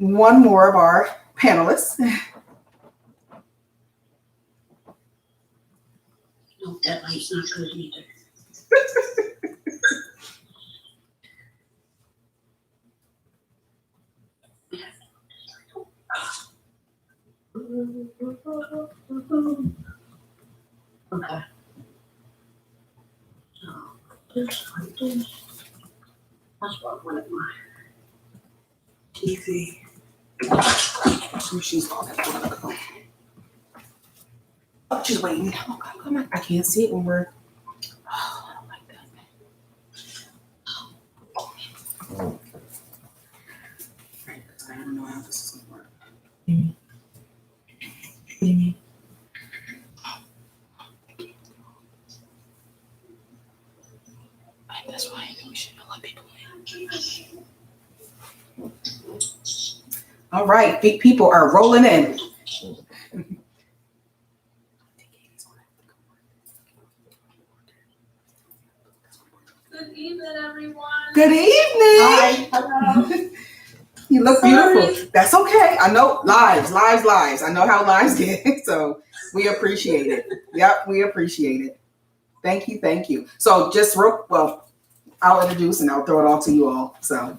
one more of our panelists. No, that light's not good either. Okay. So this like this. That's what one of my TV. She's talking about. Oh, she's waiting. Oh, come on. I can't see it when we're. Oh, I don't like that. Right, because I don't know how this is going to work. What do you mean? That's why we shouldn't let people in. All right, big people are rolling in. Good evening, everyone. Good evening. Hi. Hello. You look Sorry. beautiful. That's okay. I know lives. I know how lives get. So we appreciate it. Yep, we appreciate it. Thank you. So just I'll introduce and I'll throw it all to you all. So.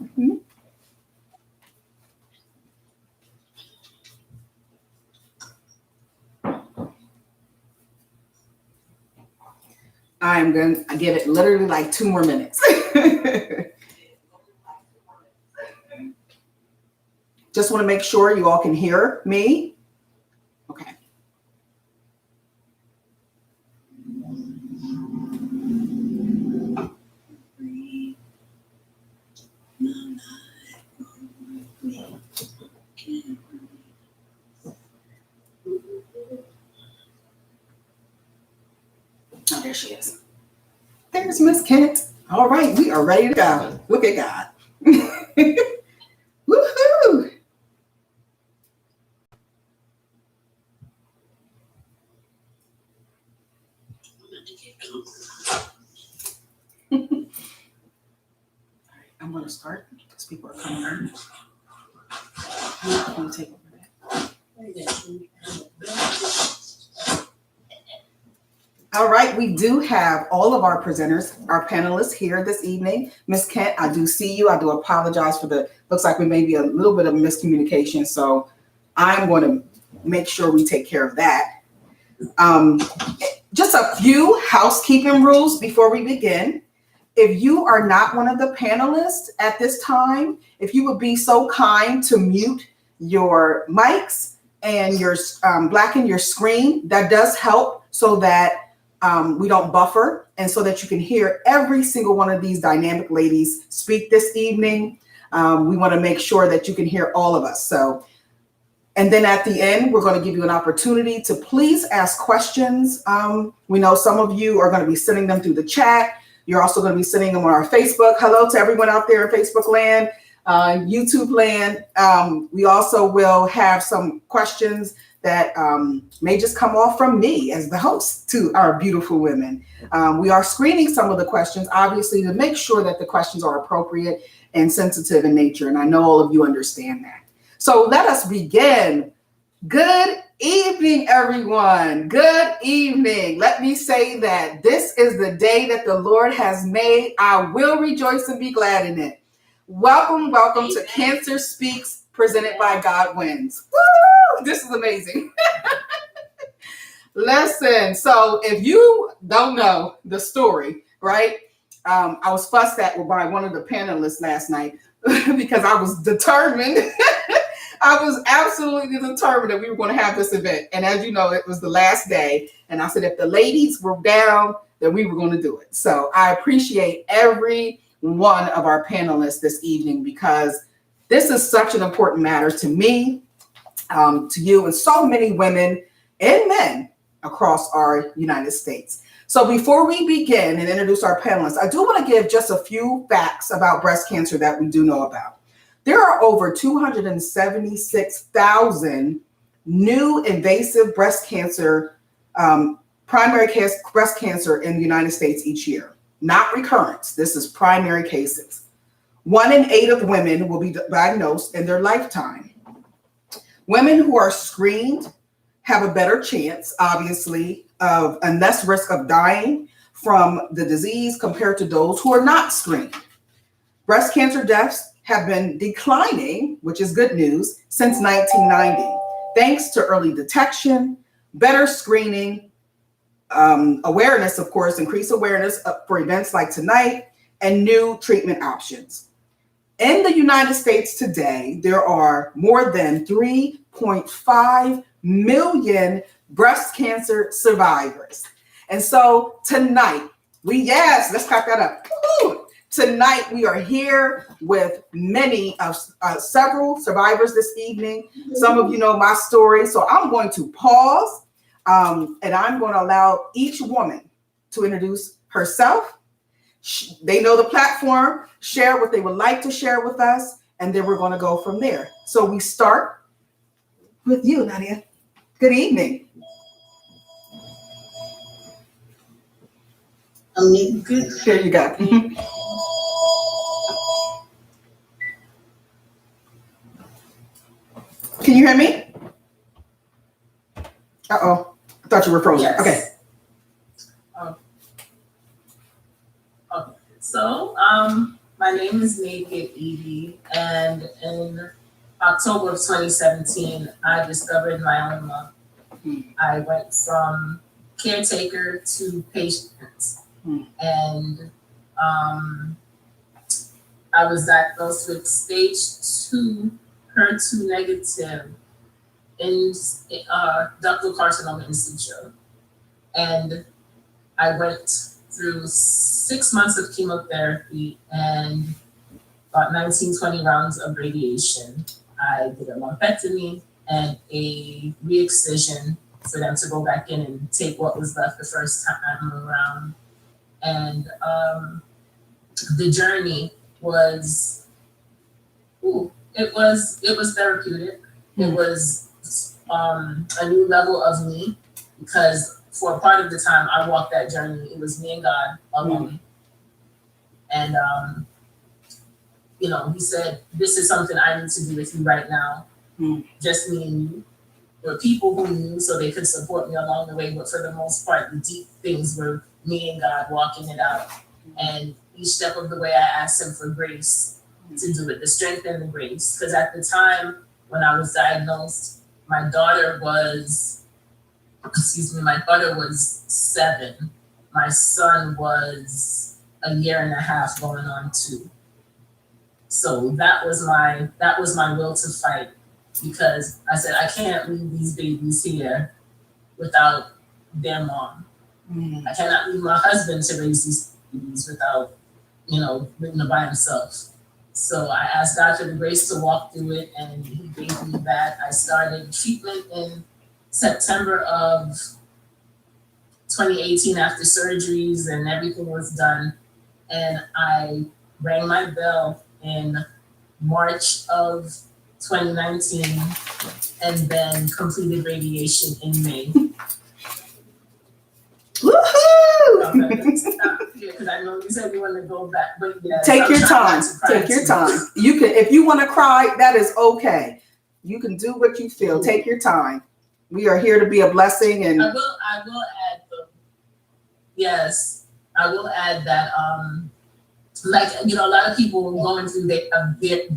I'm going to give it literally like 2 more minutes. Just want to make sure you all can hear me. Okay. Oh, there she is. There's Miss Kent. All right, we are ready to go. Look at God. Woohoo! I'm going to start because people are coming in. I'm going to take over that. All right, we do have all of our presenters, our panelists here this evening. Ms. Kent, I do see you. I do apologize for looks like we may be a little bit of miscommunication. So I'm going to make sure we take care of that. Just a few housekeeping rules before we begin. If you are not one of the panelists at this time, if you would be so kind to mute your mics and blacken your screen, that does help so that we don't buffer and so that you can hear every single one of these dynamic ladies speak this evening. We want to make sure that you can hear all of us. So, and then at the end, we're going to give you an opportunity to please ask questions. We know some of you are going to be sending them through the chat. You're also going to be sending them on our Facebook. Hello to everyone out there in Facebook land, YouTube land. We also will have some questions that may just come off from me as the host to our beautiful women. We are screening some of the questions, obviously, to make sure that the questions are appropriate and sensitive in nature. And I know all of you understand that. So let us begin. Good evening, everyone. Good evening. Let me say that this is the day that the Lord has made. I will rejoice and be glad in it. Welcome to Cancer Speaks, presented by God Wins. Woo! This is amazing. Listen, so if you don't know the story, right? I was fussed at by one of the panelists last night because I was determined. I was absolutely determined that we were going to have this event. And as you know, it was the last day. And I said, if the ladies were down, then we were going to do it. So I appreciate every one of our panelists this evening because this is such an important matter to me, to you, and so many women and men across our United States. So before we begin and introduce our panelists, I do want to give just a few facts about breast cancer that we do know about. There are over 276,000 new invasive breast cancer, primary breast cancer in the United States each year. Not recurrence. This is primary cases. 1 in 8 of women will be diagnosed in their lifetime. Women who are screened have a better chance, obviously, of and less risk of dying from the disease compared to those who are not screened. Breast cancer deaths have been declining, which is good news, since 1990, thanks to early detection, better screening, awareness, of course, increased awareness for events like tonight, and new treatment options. In the United States today, there are more than 3.5 million breast cancer survivors. And so tonight, let's clap that up. Woo-hoo! Tonight, we are here with several survivors this evening. Some of you know my story, so I'm going to pause and I'm going to allow each woman to introduce herself. They know the platform, share what they would like to share with us, and then we're going to go from there. So we start with you, Nadia. Good evening. Good. Here you go. Can you hear me? Uh-oh. I thought you were frozen. Yes. Okay. Okay. So, my name is Nadia Eaddy, and in October of 2017, I discovered myeloma. I went from caretaker to patient, and I was diagnosed with stage 2 HER2 negative in ductal carcinoma in situ. And I went through 6 months of chemotherapy and about 19-20 rounds of radiation. I did a lumpectomy and a re-excision for them to go back in and take what was left the first time around. And the journey was, it was therapeutic. It was a new level of me, because for a part of the time I walked that journey, it was me and God alone. And he said, this is something I need to do with you right now. Just me and you. There were people who knew so they could support me along the way, but for the most part, the deep things were me and God walking it out. And each step of the way, I asked him for grace to do it, the strength and the grace. Because at the time when I was diagnosed, my daughter was 7. My son was a year and a half going on 2. So that was my will to fight, because I said, I can't leave these babies here without their mom. I cannot leave my husband to raise these babies without, living by himself. So I asked God for the grace to walk through it, and he gave me that. I started treatment in September of 2018 after surgeries and everything was done. And I rang my bell in March of 2019 and then completed radiation in May. Woohoo! Because I know you said you want to go back, but yeah. Take your time. Take your time. You can, if you want to cry, that is okay. You can do what you feel. Take your time. We are here to be a blessing. And I will add yes, I will add that a lot of people were going through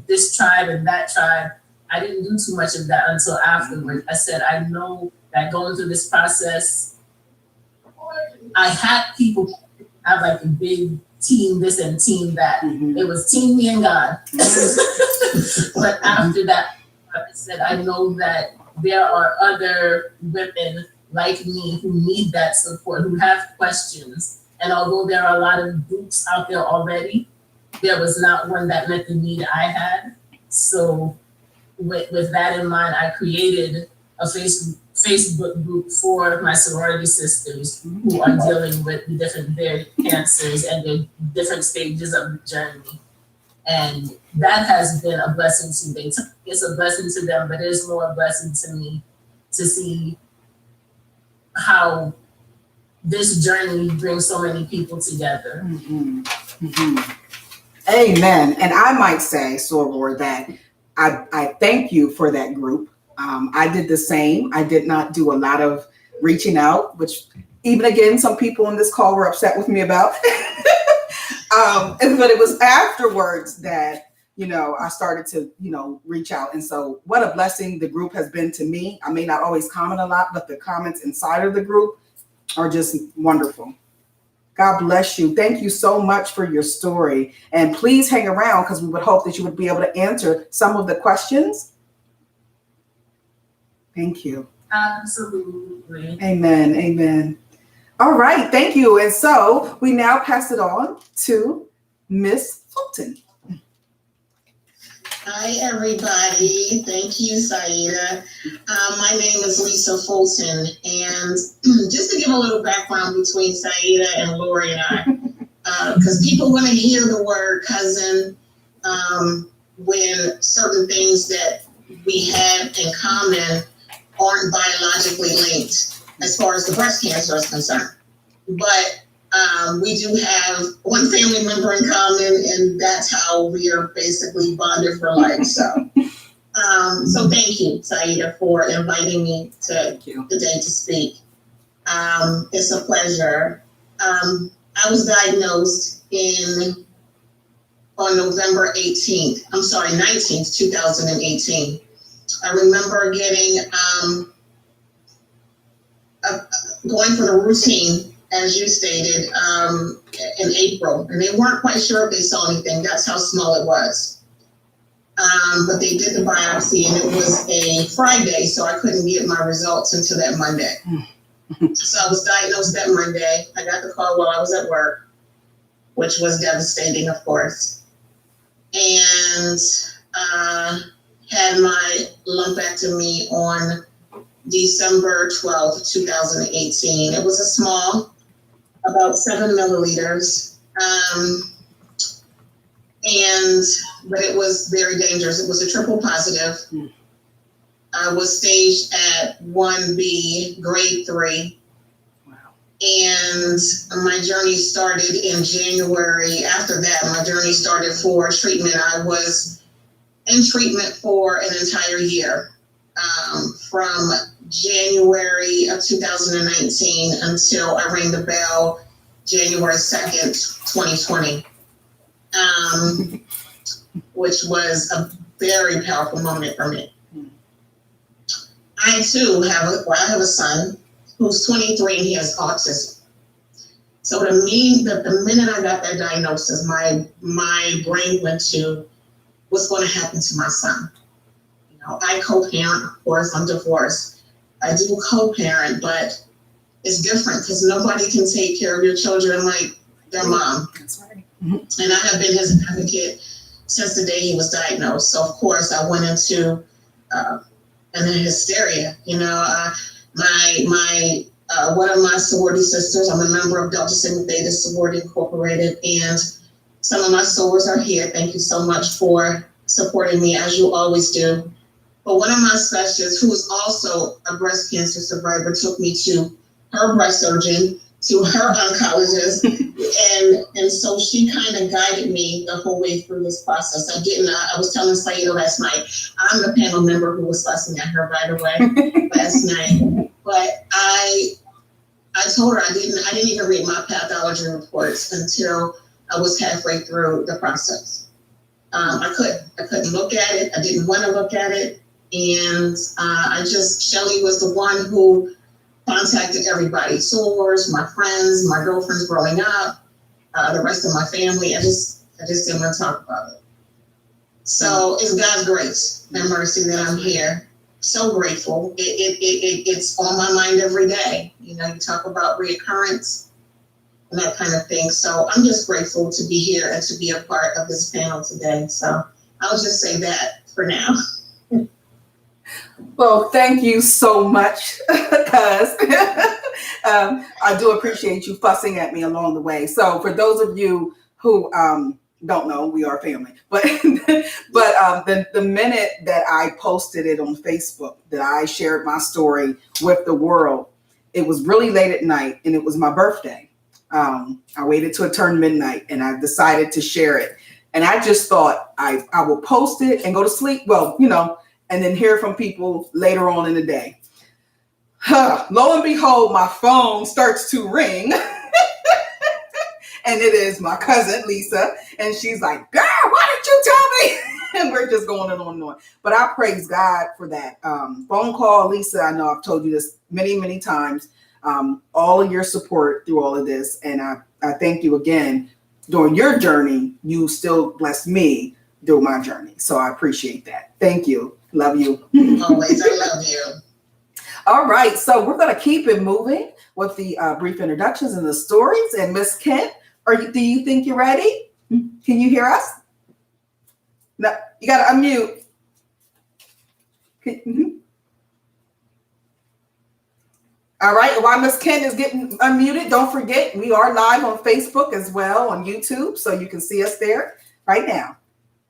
this tribe and that tribe. I didn't do too much of that until afterward. I said, I know that going through this process, I had people have like a big team this and team that. It was team me and God. But after that, I said, I know that there are other women like me who need that support, who have questions. And although there are a lot of groups out there already, there was not one that met the need I had. So with that in mind, I created a Facebook group for my sorority sisters who are dealing with their cancers and their different stages of the journey. And that has been a blessing to me. It's a blessing to them, but it's more a blessing to me to see how this journey brings so many people together. Amen. And I might say, Soror, that I thank you for that group. I did the same. I did not do a lot of reaching out, which even again, some people on this call were upset with me about. But it was afterwards that, I started to, reach out. And so what a blessing the group has been to me. I may not always comment a lot, but the comments inside of the group are just wonderful. God bless you. Thank you so much for your story. And please hang around because we would hope that you would be able to answer some of the questions. Thank you. Absolutely. Amen. Amen. All right. Thank you. And so we now pass it on to Miss Fulton. Hi, everybody. Thank you, Sieta. My name is Lisa Fulton. And just to give a little background between Sieta and Laurie and I, because people want to hear the word cousin when certain things that we have in common aren't biologically linked as far as the breast cancer is concerned. But we do have one family member in common, and that's how we are basically bonded for life. So thank you, Sieta, for inviting me today to speak. It's a pleasure. I was diagnosed on November 19th, 2018. I remember getting going for the routine, as you stated, in April, and they weren't quite sure if they saw anything. That's how small it was. But they did the biopsy, and it was a Friday, so I couldn't get my results until that Monday. So I was diagnosed that Monday. I got the call while I was at work, which was devastating, of course. And had my lumpectomy on December 12th, 2018. It was a small, about 7 milliliters. But it was very dangerous. It was a triple positive. I was staged at 1B, grade 3. Wow. And my journey started in January. After that, my journey started for treatment. I was in treatment for an entire year, from January of 2019 until I rang the bell January 2nd, 2020, which was a very powerful moment for me. I too have a son who's 23 and he has autism. So the minute I got that diagnosis, my brain went to what's going to happen to my son. I co-parent, of course, I'm divorced. I do co-parent, but it's different because nobody can take care of your children like their mom. That's right. And I have been his advocate since the day he was diagnosed. So, of course, I went into an hysteria. One of my sorority sisters, I'm a member of Delta Sigma Theta Sorority Incorporated, and some of my sorors are here. Thank you so much for supporting me, as you always do. But one of my specialists, who is also a breast cancer survivor, took me to her breast surgeon, to her oncologist, and so she kind of guided me the whole way through this process. I was telling Sieta last night, I'm the panel member who was fussing at her, by the way, last night. But I told her I didn't even read my pathology reports until I was halfway through the process. I couldn't look at it. I didn't want to look at it. And Shelly was the one who contacted everybody, sorors, my friends, my girlfriends growing up, the rest of my family. I just didn't want to talk about it. So it's God's grace and mercy that I'm here. So grateful. It's on my mind every day. You talk about reoccurrence and that kind of thing. So I'm just grateful to be here and to be a part of this panel today. So I'll just say that for now. Well, thank you so much, because I do appreciate you fussing at me along the way. So for those of you who don't know, we are family. But the minute that I posted it on Facebook, that I shared my story with the world, it was really late at night and it was my birthday. I waited till it turned midnight and I decided to share it. And I just thought I will post it and go to sleep. Well, and then hear from people later on in the day. Lo and behold, my phone starts to ring. And it is my cousin, Lisa. And she's like, girl, why didn't you tell me? And we're just going on and on. But I praise God for that phone call. Lisa, I know I've told you this many, many times. All of your support through all of this. And I thank you again. During your journey, you still blessed me through my journey. So I appreciate that. Thank you. Love you. Always, I love you. All right. So we're going to keep it moving with the brief introductions and the stories. And Miss Kent, do you think you're ready? Can you hear us? No, you got to unmute. All right. While Miss Kent is getting unmuted, don't forget we are live on Facebook as well on YouTube, so you can see us there right now.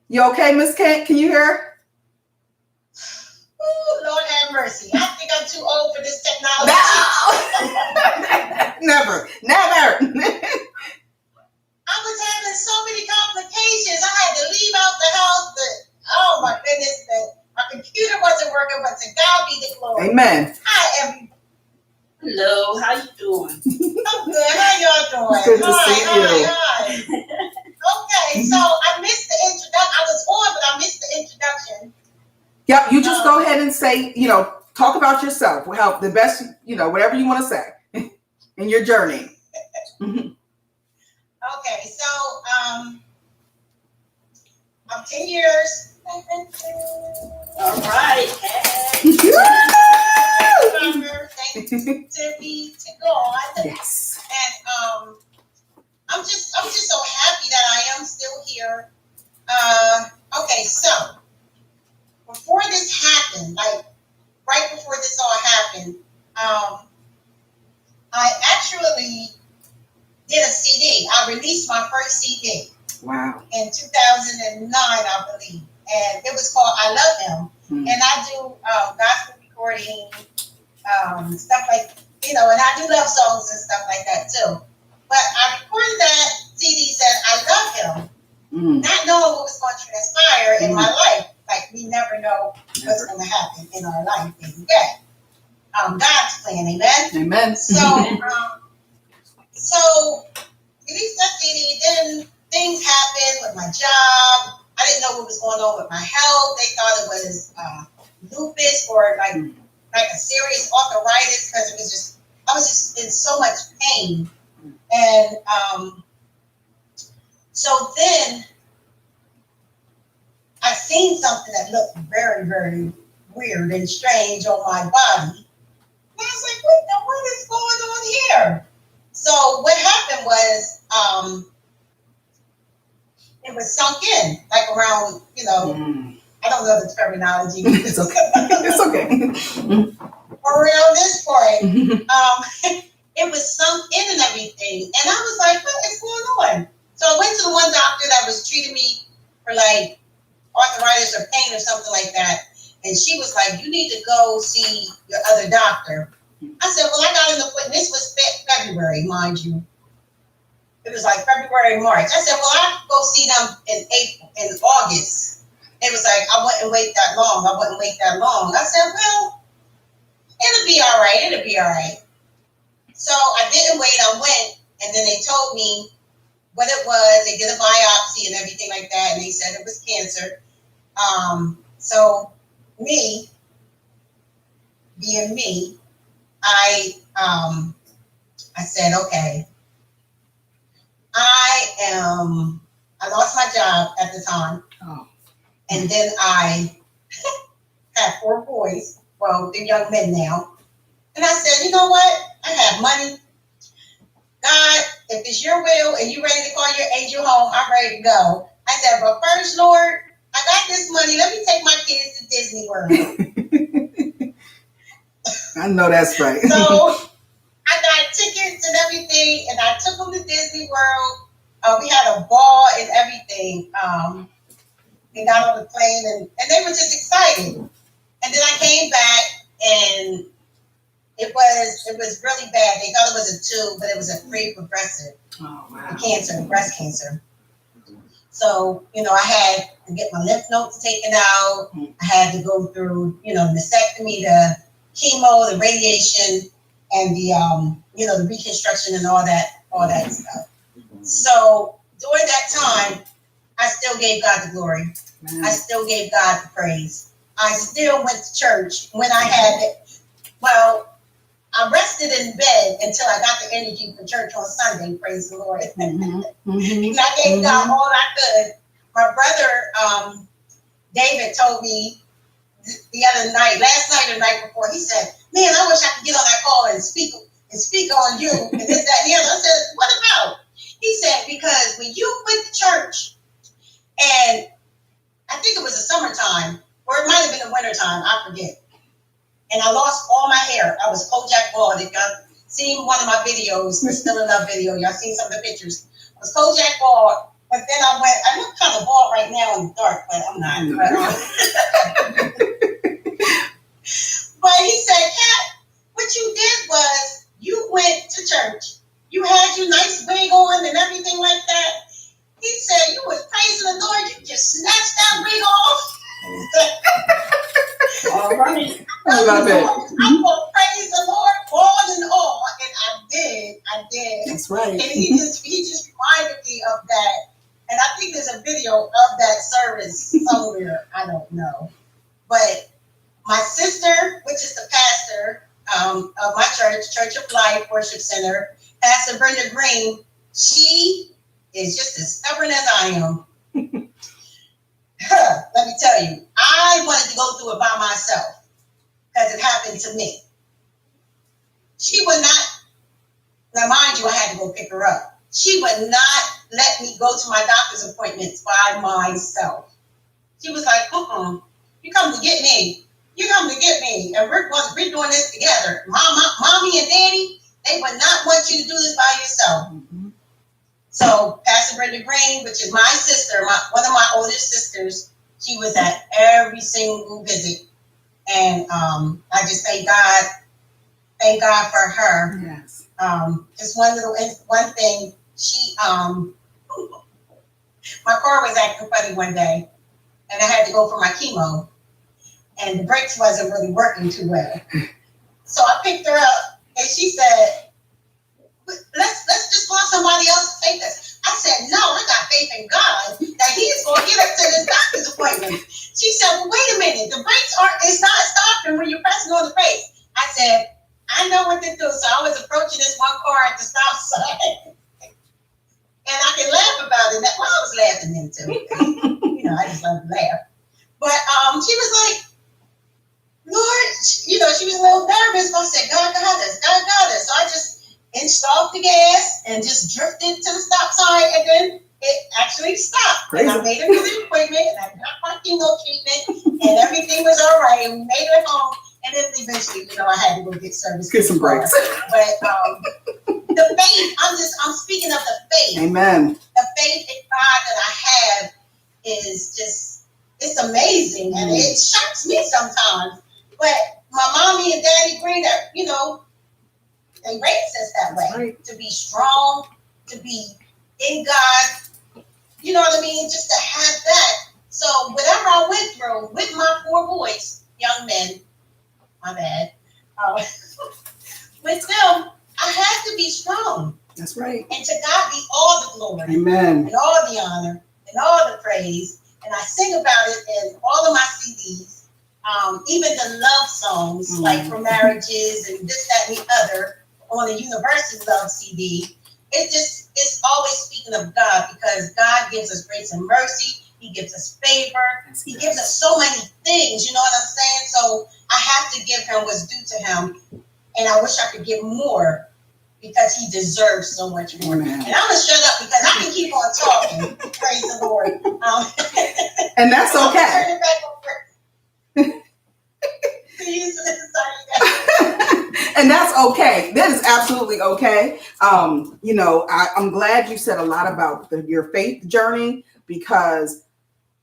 You okay, Miss Kent? Can you hear? Ooh, Lord have mercy. I think I'm too old for this technology. No! Never. I was having so many complications. I had to leave out the house. Oh my goodness, my computer wasn't working, but to God be the glory. Amen. Hello, how you doing? I'm good. How y'all doing? Good to see you. Hi. Okay, so I missed the introduction. I was on, but I missed the introduction. Yep, you just go ahead and say, talk about yourself. How the best, whatever you want to say in your journey. Okay, so I'm 10 years. All right. Thanks to be to God. Yes. And I'm just so happy that I am still here. Okay, so before this happened, like right before this all happened, I actually did a CD. I released my first CD. Wow. In 2009, I believe. And it was called I Love Him. And I do gospel recording, stuff like, and I do love songs and stuff like that too. But I recorded that CD said I love him, not knowing what was going to transpire in my life. Like, we never know what's going to happen in our life every day. God's plan, amen? Amen. So released that CD, then things happened with my job. I didn't know what was going on with my health. They thought it was lupus or like a serious arthritis because I was just in so much pain. And so then I seen something that looked very, very weird and strange on my body. And I was like, what is going on here? So what happened was it was sunk in, like around, I don't know the terminology. It's okay. It's okay. Around this point, it was sunk in and everything. And I was like, what is going on? So I went to the one doctor that was treating me for like arthritis or pain or something like that. And she was like, you need to go see your other doctor. I said, well, I got an appointment. This was February, mind you. It was like February, March. I said, well, I'll go see them in August. It was like, I wouldn't wait that long. I said, well, it'll be all right. So I didn't wait. I went, and then they told me what it was. They did a biopsy and everything like that, and they said it was cancer. So me, being me, I said, okay, I lost my job at the time. Oh. And then I had 4 boys. Well, they're young men now. And I said, you know what? I have money. God, if it's your will and you're ready to call your angel home, I'm ready to go. I said, but first, Lord, I got this money. Let me take my kids to Disney World. I know that's right. So I got tickets and everything, and I took them to Disney World. We had a ball and everything. They got on the plane, and they were just excited. And then I came back, and it was really bad. They thought it was a 2, but it was a 3 progressive. Oh, wow. Cancer, breast cancer. So, I had to get my lymph nodes taken out. I had to go through, mastectomy, the chemo, the radiation, and the, the reconstruction and all that stuff. So during that time, I still gave God the glory. I still gave God the praise. I still went to church when I had it. Well, I rested in bed until I got the energy for church on Sunday. Praise the Lord. And I gave God all I could. My brother, David, told me the other night, last night or the night before, he said, man, I wish I could get on that call and speak on you and this, that, and the other. I said, what about? He said, because when you went to church, and I think it was the summertime, or it might have been the wintertime, I forget. And I lost all my hair. I was Kojak bald. If y'all seen one of my videos, the Still in Love video, y'all seen some of the pictures. I was Kojak bald, but then I look kind of bald right now in the dark, but I'm not. But he said, Kat, what you did was you went to church. You had your nice wig on and everything like that. He said you was praising the Lord. You just snatched that wig off. All right. I love it. I'm going to praise the Lord all in all. And I did. That's right. And he just reminded me of that. And I think there's a video of that service somewhere. I don't know. But my sister, which is the pastor of my church, Church of Life Worship Center, Pastor Brenda Green, she is just as stubborn as I am. Let me tell you, I wanted to go through it by myself because it happened to me. She would not, now mind you, I had to go pick her up. She would not let me go to my doctor's appointments by myself. She was like, you come to get me. You come to get me. And we're doing this together. Mommy and Daddy, they would not want you to do this by yourself. So Pastor Brenda Green, which is my sister, one of my oldest sisters, she was at every single visit. And I just thank God for her. Yes. Just one thing, she my car was acting funny one day, and I had to go for my chemo, and the brakes wasn't really working too well. So I picked her up, and she said, let's just call somebody else to take us. I said, no, I got faith in God that He's going to get us to this doctor's appointment. She said, well, wait a minute. The brakes it's not stopping when you're pressing on the brakes. I said, I know what to do. So I was approaching this one car at the stop sign. And I can laugh about it. Well, I was laughing then too. I just love to laugh. But she was like, Lord, she was a little nervous. But I said, God got us. God got us. So I just inched off the gas and just drifted to the stop sign, and then it actually stopped. Crazy. And I made it to the appointment, and I got my chemo treatment, and everything was all right, and we made it home. And then eventually, I had to go get service. Get some breaks. But the faith, I'm speaking of the faith. Amen. The faith in God that I have is just, it's amazing, and it shocks me sometimes. But my mommy and daddy Green, that they raised us that way, right, to be strong, to be in God. You know what I mean? Just to have that. So whatever I went through with my 4 boys, young men, my bad, with them, I had to be strong. That's right. And to God be all the glory. Amen. And all the honor and all the praise. And I sing about it in all of my CDs. Even the love songs, like for marriages and this, that, and the other, on the Universal Love CD. It's always speaking of God, because God gives us grace and mercy. He gives us favor. He gives us so many things, you know what I'm saying? So I have to give him what's due to him. And I wish I could give more, because he deserves so much more. Amen. And I'm going to shut up because I can keep on talking. Praise the Lord. And that's okay. Turn it back over. And that's okay. That is absolutely okay. I'm glad you said a lot about your faith journey, because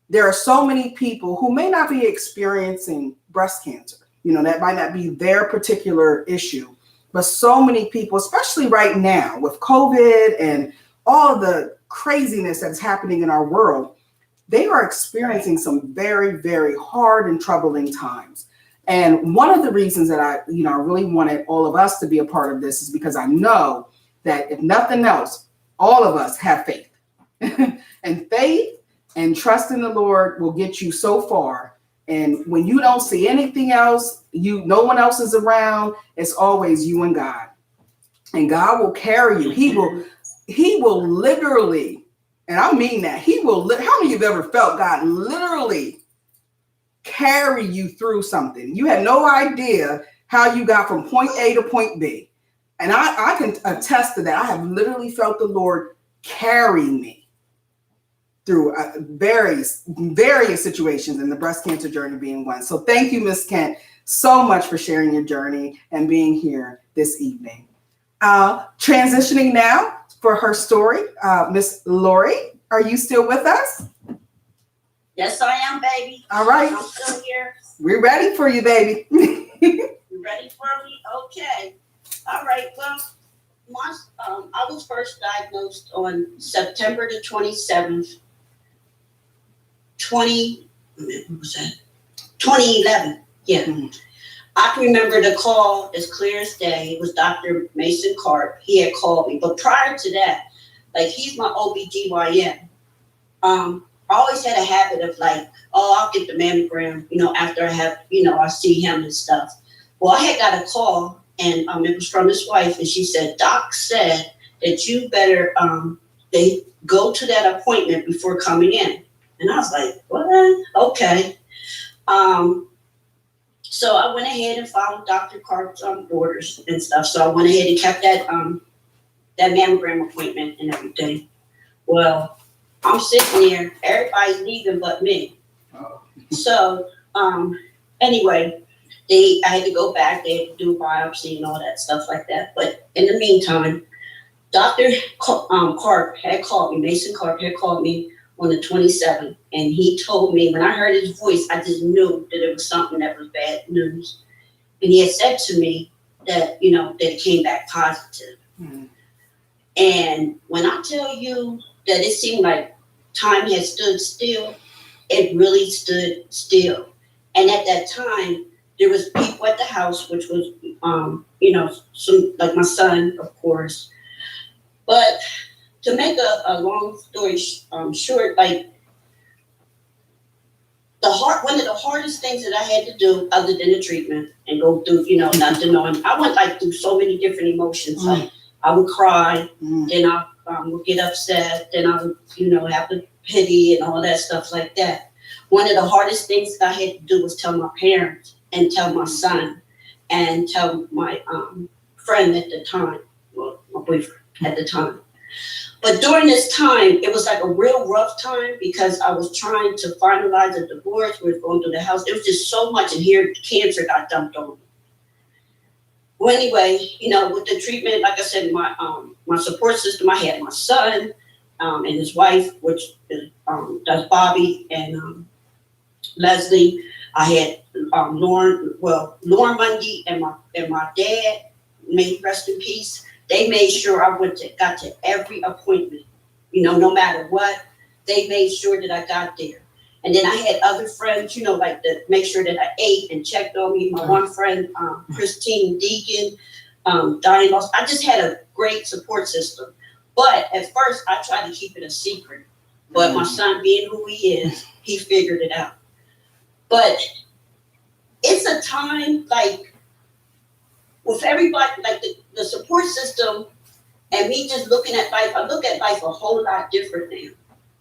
there are so many people who may not be experiencing breast cancer. That might not be their particular issue, but so many people, especially right now with COVID and all of the craziness that's happening in our world, they are experiencing some very, very hard and troubling times. And one of the reasons that I really wanted all of us to be a part of this is because I know that if nothing else, all of us have faith. And faith and trust in the Lord will get you so far. And when you don't see anything else, no one else is around, it's always you and God. And God will carry you. He will literally, and I mean that, how many of you have ever felt God literally carry you through something? You had no idea how you got from point A to point B. And I can attest to that. I have literally felt the Lord carry me through various situations, and the breast cancer journey being one. So thank you, Ms. Kent, so much for sharing your journey and being here this evening. Transitioning now for her story, Miss Laurie, are you still with us? Yes, I am, baby. All right. I'm still here. We're ready for you, baby. You ready for me? Okay. All right. Well, I was first diagnosed on September the 27th, 2011. Yeah. Mm-hmm. I can remember the call as clear as day. It was Dr. Mason Karp. He had called me. But prior to that, like, he's my OBGYN. I always had a habit of like, I'll get the mammogram, after I have, I see him and stuff. Well, I had got a call, and it was from his wife, and she said, Doc said that you better they go to that appointment before coming in. And I was like, what? Okay. So I went ahead and followed Dr. Karp's orders and stuff. So I went ahead and kept that mammogram appointment and everything. Well, I'm sitting there, everybody's leaving but me. Oh. So anyway, I had to go back, they had to do a biopsy and all that stuff like that. But in the meantime, Dr. Karp had called me, Mason Karp had called me on the 27th, and he told me, when I heard his voice, I just knew that it was something that was bad news. And he had said to me that, that it came back positive. Mm-hmm. And when I tell you that it seemed like time had stood still, it really stood still. And at that time, there was people at the house, which was, some, like my son, of course. But to make a long story short, like, one of the hardest things that I had to do, other than the treatment and go through, not to know him, I went through so many different emotions. Like, I would cry, then I would get upset, then I would, have the pity and all that stuff like that. One of the hardest things that I had to do was tell my parents and tell my son and tell my friend at the time, well, my boyfriend at the time. But during this time, it was like a real rough time because I was trying to finalize a divorce. We were going through the house. There was just so much, and here cancer got dumped on me. Well, anyway, with the treatment, like I said, my support system, I had my son and his wife, which does Bobby and Leslie. I had Lauren Mundy and my dad, may he rest in peace. They made sure I got to every appointment, no matter what. They made sure that I got there. And then I had other friends, like to make sure that I ate and checked on me. My one friend, Christine Deacon, Diane Loss. I just had a great support system. But at first, I tried to keep it a secret. But my son, being who he is, he figured it out. But it's a time, like, with everybody, like the support system and me just looking at life, I look at life a whole lot different now.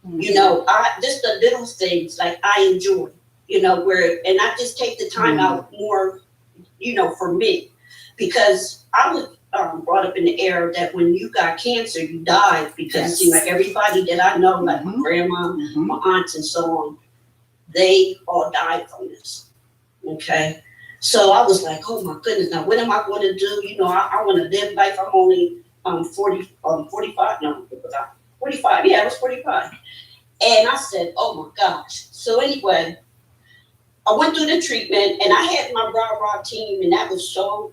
Mm-hmm. Just the little things like I enjoy, and I just take the time out more, for me, because I was brought up in the era that when you got cancer, you died, because it seemed like everybody that I know, like my grandma, my aunts and so on, they all died from this. Okay. So I was like, oh my goodness, now what am I going to do? I want to live life. I'm only 45, no, 45, yeah, I was 45. And I said, oh my gosh. So anyway, I went through the treatment and I had my rah-rah team, and that was so,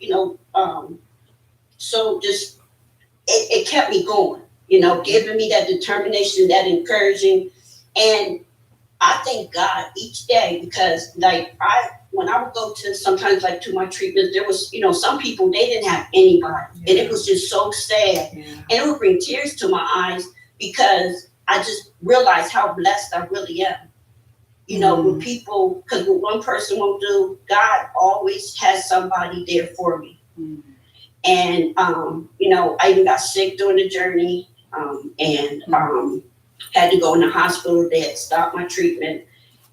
so just, it kept me going. giving me that determination, that encouraging. And I thank God each day because when I would go to sometimes like to my treatments, there was, some people, they didn't have anybody. Yeah. And it was just so sad. Yeah. And it would bring tears to my eyes because I just realized how blessed I really am. When people, because what one person won't do, God always has somebody there for me. Mm. And, I even got sick during the journey had to go in the hospital. They had stopped my treatment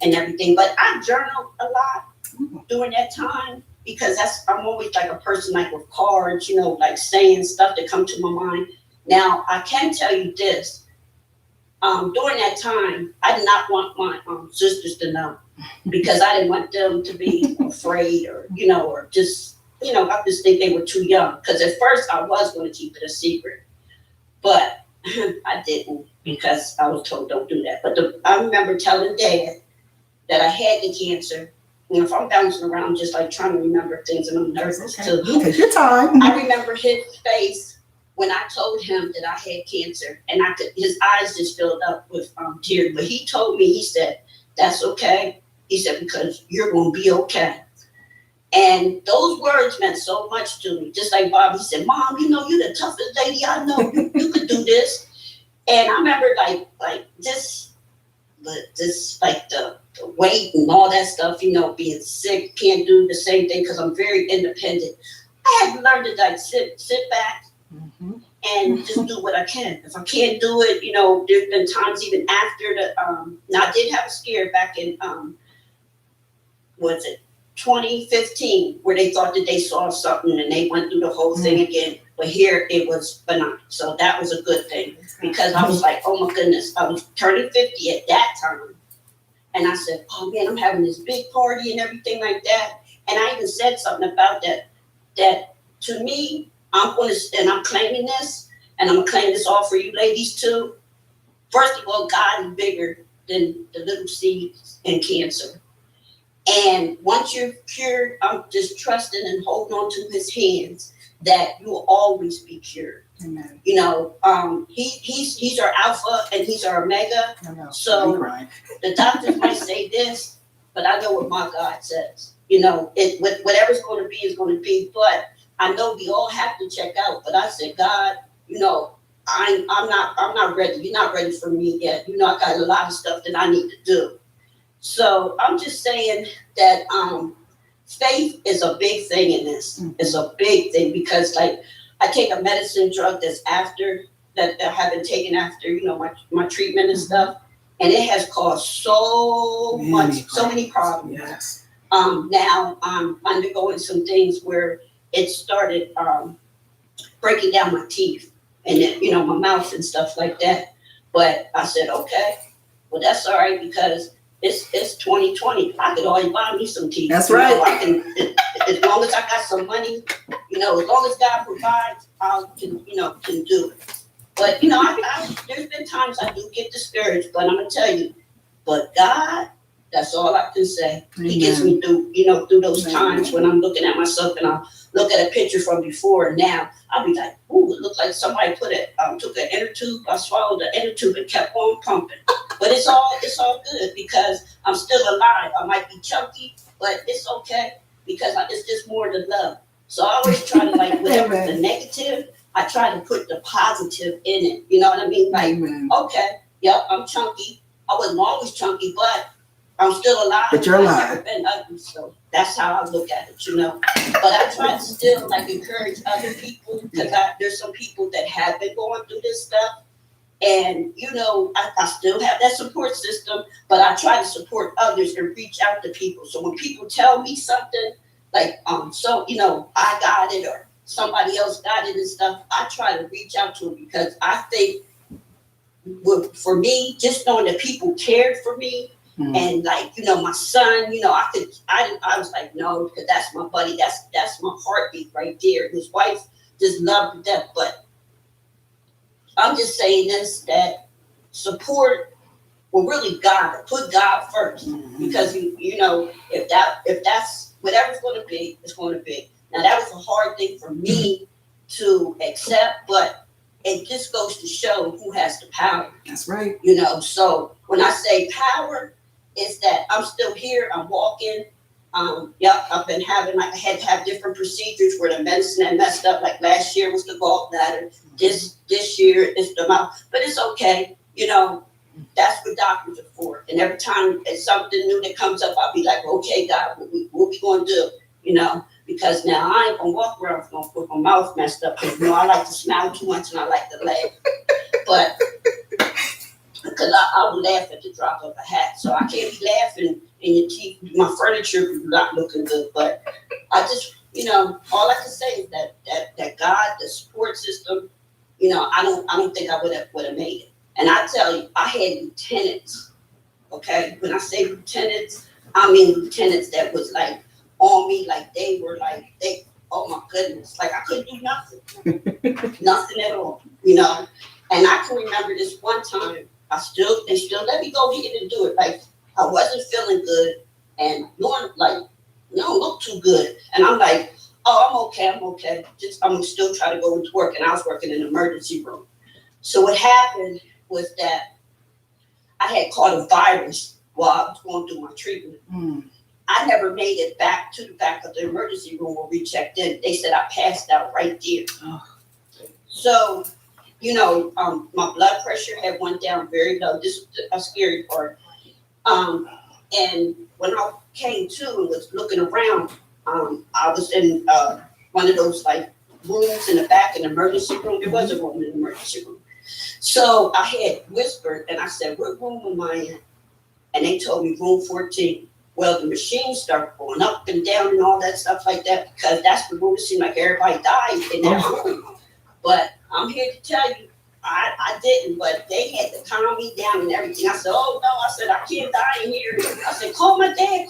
and everything. But I journaled a lot during that time because I'm always like a person like with cards, like saying stuff that come to my mind. Now, I can tell you this. During that time, I did not want my sisters to know because I didn't want them to be afraid or just, I just think they were too young. Because at first I was going to keep it a secret, but I didn't because I was told don't do that. But I remember telling Dad that I had the cancer. And if I'm bouncing around just like trying to remember things and I'm nervous too. Take your time. I remember his face when I told him that I had cancer, and his eyes just filled up with tears. But he told me, he said, "That's okay." He said, "Because you're going to be okay." And those words meant so much to me. Just like Bobby said, "Mom, you're the toughest lady I know. You could do this." And I remember like this like the weight and all that stuff, being sick, can't do the same thing because I'm very independent. I had to learn to sit back. Mm-hmm. And just do what I can. If I can't do it, there's been times even after now I did have a scare back in 2015, where they thought that they saw something and they went through the whole thing again. But here it was benign. So that was a good thing because I was like, oh my goodness, I was turning 50 at that time. And I said, oh man, I'm having this big party and everything like that. And I even said something about that to me, and I'm claiming this, and I'm going to claim this all for you ladies too. First of all, God is bigger than the little seeds and cancer. And once you're cured, I'm just trusting and holding on to his hands that you will always be cured. Amen. He's our Alpha and he's our Omega. So the doctors might say this, but I know what my God says. Whatever's going to be is going to be, but I know we all have to check out, but I said, God, I'm not ready. You're not ready for me yet. I got a lot of stuff that I need to do. So I'm just saying that faith is a big thing in this. It's a big thing because like I take a medicine drug that's after that I have been taking after, my treatment and stuff. And it has caused so many problems. Yes. Now I'm undergoing some things where it started breaking down my teeth and then, my mouth and stuff like that. But I said, okay, well, that's all right because it's 2020. I could always buy me some teeth. That's right. I can, as long as I got some money, as long as God provides, I can do it. But, there's been times I do get discouraged, but I'm going to tell you, but God, that's all I can say. Amen. He gets me through, through those times when I'm looking at myself and I'll look at a picture from before and now. I'll be like, ooh, it looks like somebody took an inner tube. I swallowed the inner tube and kept on pumping. But it's all good because I'm still alive. I might be chunky, but it's okay because it's just more the love. So I always try to whatever's the negative, I try to put the positive in it. You know what I mean? Okay, yep, I'm chunky. I wasn't always chunky, but I'm still alive. But you're alive. I've never been ugly, so that's how I look at it, But I try to still encourage other people because there's some people that have been going through this stuff. And, I still have that support system, but I try to support others and reach out to people. So when people tell me something I got it or somebody else got it and stuff, I try to reach out to them because I think for me, just knowing that people cared for me and my son, I was like, no, because that's my buddy. That's my heartbeat right there. His wife just loved to death, but I'm just saying this, that support, well, really God, put God first, because if that's whatever's going to be, it's going to be. Now that was a hard thing for me to accept, but it just goes to show who has the power. That's right. You know, so when I say power, it's that I'm still here, I'm walking. I've been having, I had to have different procedures where the medicine had messed up. Like last year was the gallbladder. This year is the mouth. But it's okay. You know, that's what doctors are for. And every time it's something new that comes up, I'll be like, okay, God, what we going to do? You know, because now I ain't going to walk around with my mouth messed up. Because, you know, I like to smile too much and I like to laugh. But because I would laugh at the drop of a hat. So I can't be laughing and your teeth, my furniture is not looking good. But I just, you know, all I can say is that God, the support system, you know, I don't think I would have made it. And I tell you, I had lieutenants, okay? When I say lieutenants, I mean lieutenants that was like on me, like they were like, oh my goodness, like I couldn't do nothing. Nothing at all, you know? And I can remember this one time, they still let me go ahead and do it. Like I wasn't feeling good and Lauren, like, you don't look too good. And I'm like, oh, I'm okay. Just, I'm still trying to go into work. And I was working in the emergency room. So what happened was that I had caught a virus while I was going through my treatment. I never made it back to the back of the emergency room where we checked in. They said I passed out right there. So, you know, my blood pressure had went down very low. This is a scary part. And when I came to and was looking around, I was in one of those like rooms in the back in the emergency room. There was a room in the emergency room. So I had whispered and I said, what room am I in? And they told me room 14. Well, the machines started going up and down and all that stuff like that because that's the room. It seemed like everybody died in that room. But I'm here to tell you, I didn't, but they had to calm me down and everything. I said, oh no, I said, I can't die in here. I said, call my dad.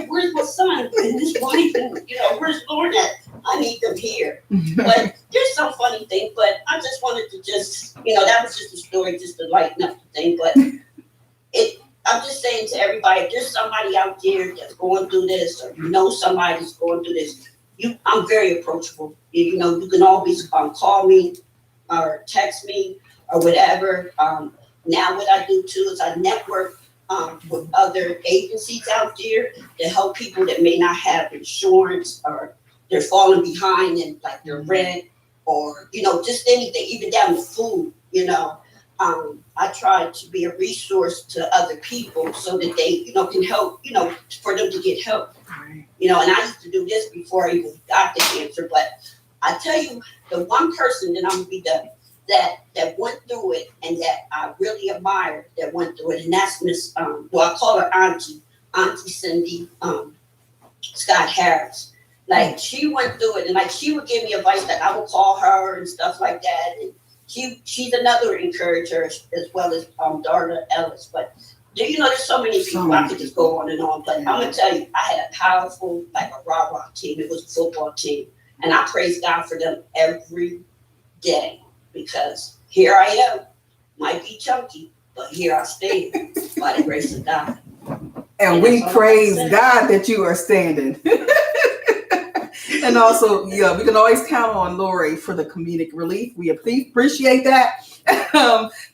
Where's my son and his wife? And, you know, where's Lauren at? I need them here. But there's some funny thing, but I just wanted to just, you know, that was just a story, just to lighten up the thing. But I'm just saying to everybody, if there's somebody out there that's going through this, or you know somebody that's going through this, I'm very approachable. You know, you can always call me or text me or whatever. Now what I do too is I network with other agencies out there to help people that may not have insurance or they're falling behind in like their rent or, you know, just anything, even down to food, you know. I try to be a resource to other people so that they, you know, can help, you know, for them to get help. You know, and I used to do this before I even got the cancer, but I tell you, the one person that I'm gonna be done that went through it and that I really admire that went through it, and that's Miss I call her Auntie Cindy Scott Harris. Like she went through it and like she would give me advice that I would call her and stuff like that. And she's another encourager as well as Darla Ellis. But you know, there's so many people I could just go on and on. But I'm gonna tell you, I had a powerful, like a rah-rah team. It was a football team. And I praise God for them every day because here I am. Might be chunky, but here I stand by the grace of God. And we praise God that you are standing. And also, yeah, we can always count on Laurie for the comedic relief. We appreciate that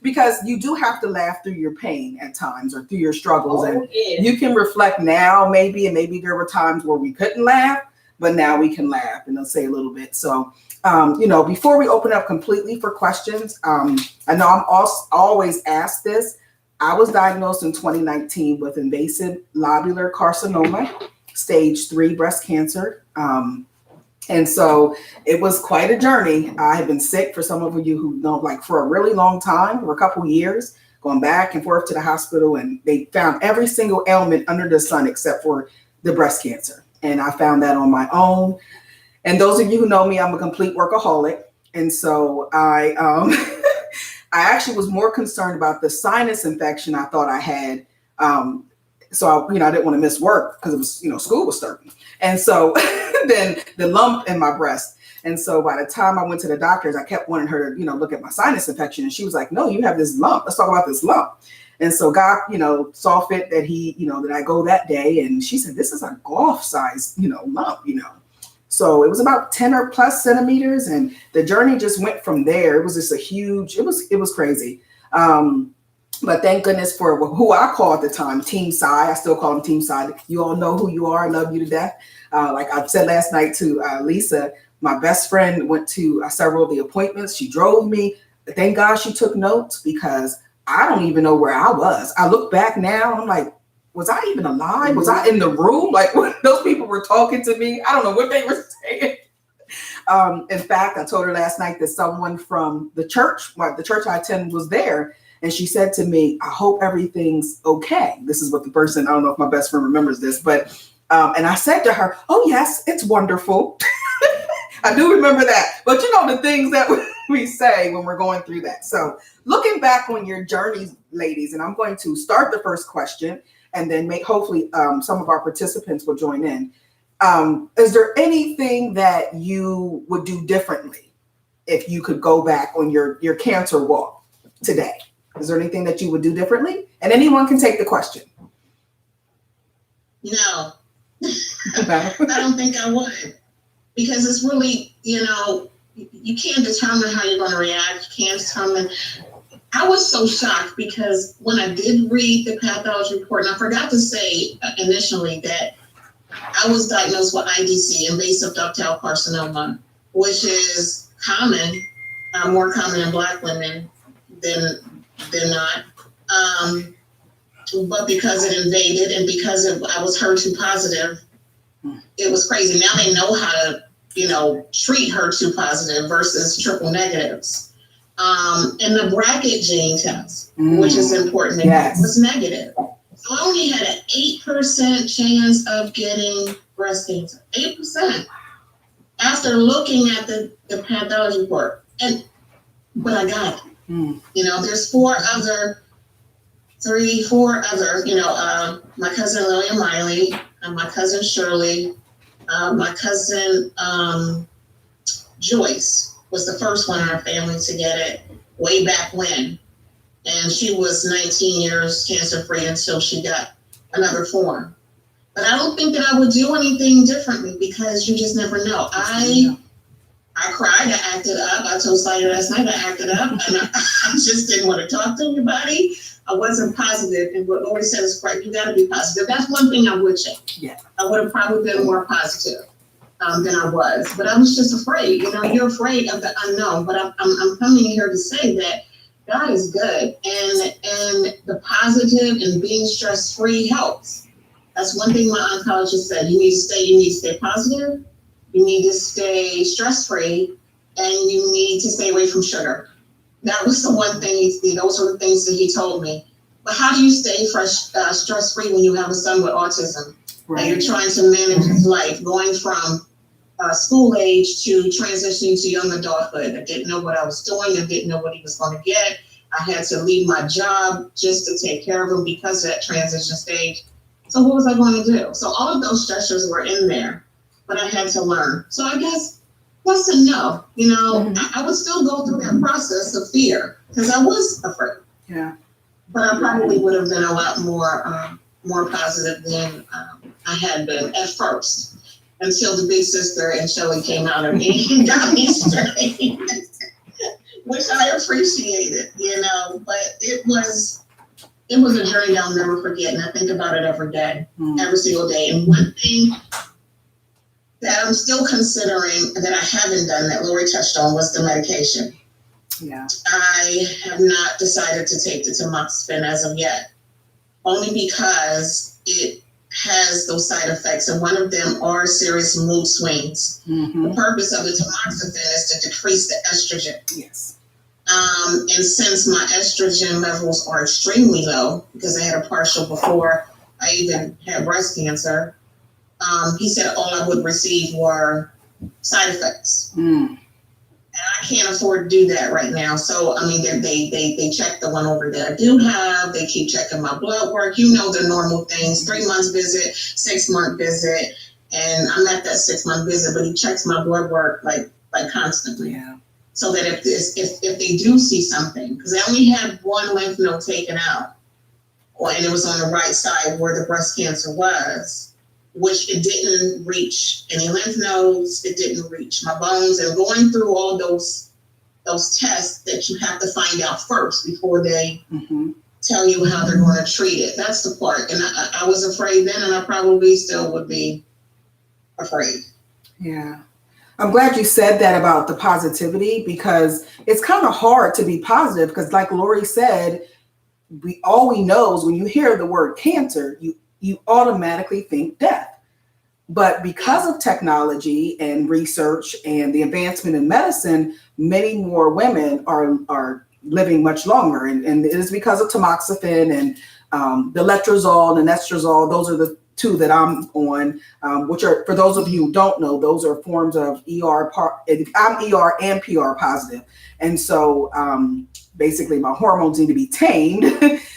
because you do have to laugh through your pain at times or through your struggles. And you can reflect now, maybe, and maybe there were times where we couldn't laugh, but now we can laugh and they'll say a little bit. So, you know, before we open up completely for questions, I know I'm always asked this. I was diagnosed in 2019 with invasive lobular carcinoma, stage 3 breast cancer. And so it was quite a journey. I had been sick, for some of you who know, like for a really long time, for a couple of years, going back and forth to the hospital, and they found every single ailment under the sun except for the breast cancer. And I found that on my own. And those of you who know me, I'm a complete workaholic. And so I actually was more concerned about the sinus infection I thought I had. So I didn't want to miss work because it was, school was starting. And so then the lump in my breast. And so by the time I went to the doctors, I kept wanting her to, look at my sinus infection. And she was like, no, you have this lump. Let's talk about this lump. And so God, saw fit that that I go that day. And she said, this is a golf size, lump, So it was about 10 or plus centimeters, and the journey just went from there. It was just a huge, it was crazy. But thank goodness for who I call at the time, Team Psy. I still call them Team Psy. You all know who you are. I love you to death. Like I said last night to Lisa, my best friend went to several of the appointments. She drove me. Thank God she took notes, because I don't even know where I was. I look back now, I'm like, was I even alive? Was I in the room? Like, when those people were talking to me, I don't know what they were saying. In fact, I told her last night that someone from the church I attend was there. And she said to me, I hope everything's okay. This is what the person, I don't know if my best friend remembers this, but, and I said to her, oh yes, it's wonderful. I do remember that. But you know, the things that we say when we're going through that. So looking back on your journeys, ladies, and I'm going to start the first question, and then hopefully some of our participants will join in. Is there anything that you would do differently if you could go back on your cancer walk today? Is there anything that you would do differently? And anyone can take the question. No. I don't think I would. Because it's really, you can't determine how you're going to react. You can't determine. I was so shocked because when I did read the pathology report, and I forgot to say initially that I was diagnosed with IDC, invasive ductal carcinoma, which is common, more common in Black women than not. But because it invaded and because I was HER2 positive, it was crazy. Now they know how to, treat HER2 positive versus triple negatives. And the bracket gene test, which is important, was negative. So I only had an 8% chance of getting breast cancer. 8%. After looking at the pathology report. But I got it. There's four other, my cousin Lily and Miley, my cousin Shirley, my cousin Joyce was the first one in our family to get it way back when. And she was 19 years cancer-free until she got another form. But I don't think that I would do anything differently because you just never know. I cried, I acted up. I told Sieta last night I acted up, and I just didn't want to talk to anybody. I wasn't positive, and what Laurie said is correct. You got to be positive. That's one thing I would change. Yeah, I would have probably been more positive than I was, but I was just afraid. You're afraid of the unknown. But I'm coming here to say that God is good, and the positive and being stress-free helps. That's one thing my oncologist said. You need to stay positive. You need to stay stress-free, and you need to stay away from sugar. That was the one thing those were the things that he told me. But how do you stay stress-free when you have a son with autism? Right. And you're trying to manage his life, going from school age to transitioning to young adulthood. I didn't know what I was doing. I didn't know what he was going to get. I had to leave my job just to take care of him because of that transition stage. So what was I going to do? So all of those stressors were in there, but I had to learn. So I guess that's a no. I would still go through that process of fear because I was afraid. Yeah. But I probably would have been a lot more positive than I had been at first, until the big sister and Shelly came out of me and got me straight, which I appreciated, but it was a journey I'll never forget, and I think about it every day, every single day. And one thing that I'm still considering that I haven't done that Laurie touched on was the medication. Yeah. I have not decided to take the tamoxifen as of yet, only because it has those side effects, and one of them are serious mood swings. The purpose of the tamoxifen is to decrease the estrogen. Yes. And since my estrogen levels are extremely low, because I had a partial before I even had breast cancer, he said all I would receive were side effects. And I can't afford to do that right now. So, they check the one over that I do have. They keep checking my blood work. The normal things, 3 months visit, 6 month visit. And I'm at that 6 month visit, but he checks my blood work like constantly. Yeah. So that if they do see something, because I only had one lymph node taken out, and it was on the right side where the breast cancer was, which it didn't reach. Any lymph nodes, it didn't reach. My bones, and going through all those tests that you have to find out first before they tell you how they're going to treat it. That's the part. And I was afraid then, and I probably still would be afraid. Yeah. I'm glad you said that about the positivity, because it's kind of hard to be positive, because like Laurie said, all we know is when you hear the word cancer, you automatically think death. But because of technology and research and the advancement in medicine, many more women are living much longer. And it is because of tamoxifen and the letrozole and estradiol. Those are the two that I'm on, which are, for those of you who don't know, those are forms of ER. I'm ER and PR positive. And so basically my hormones need to be tamed.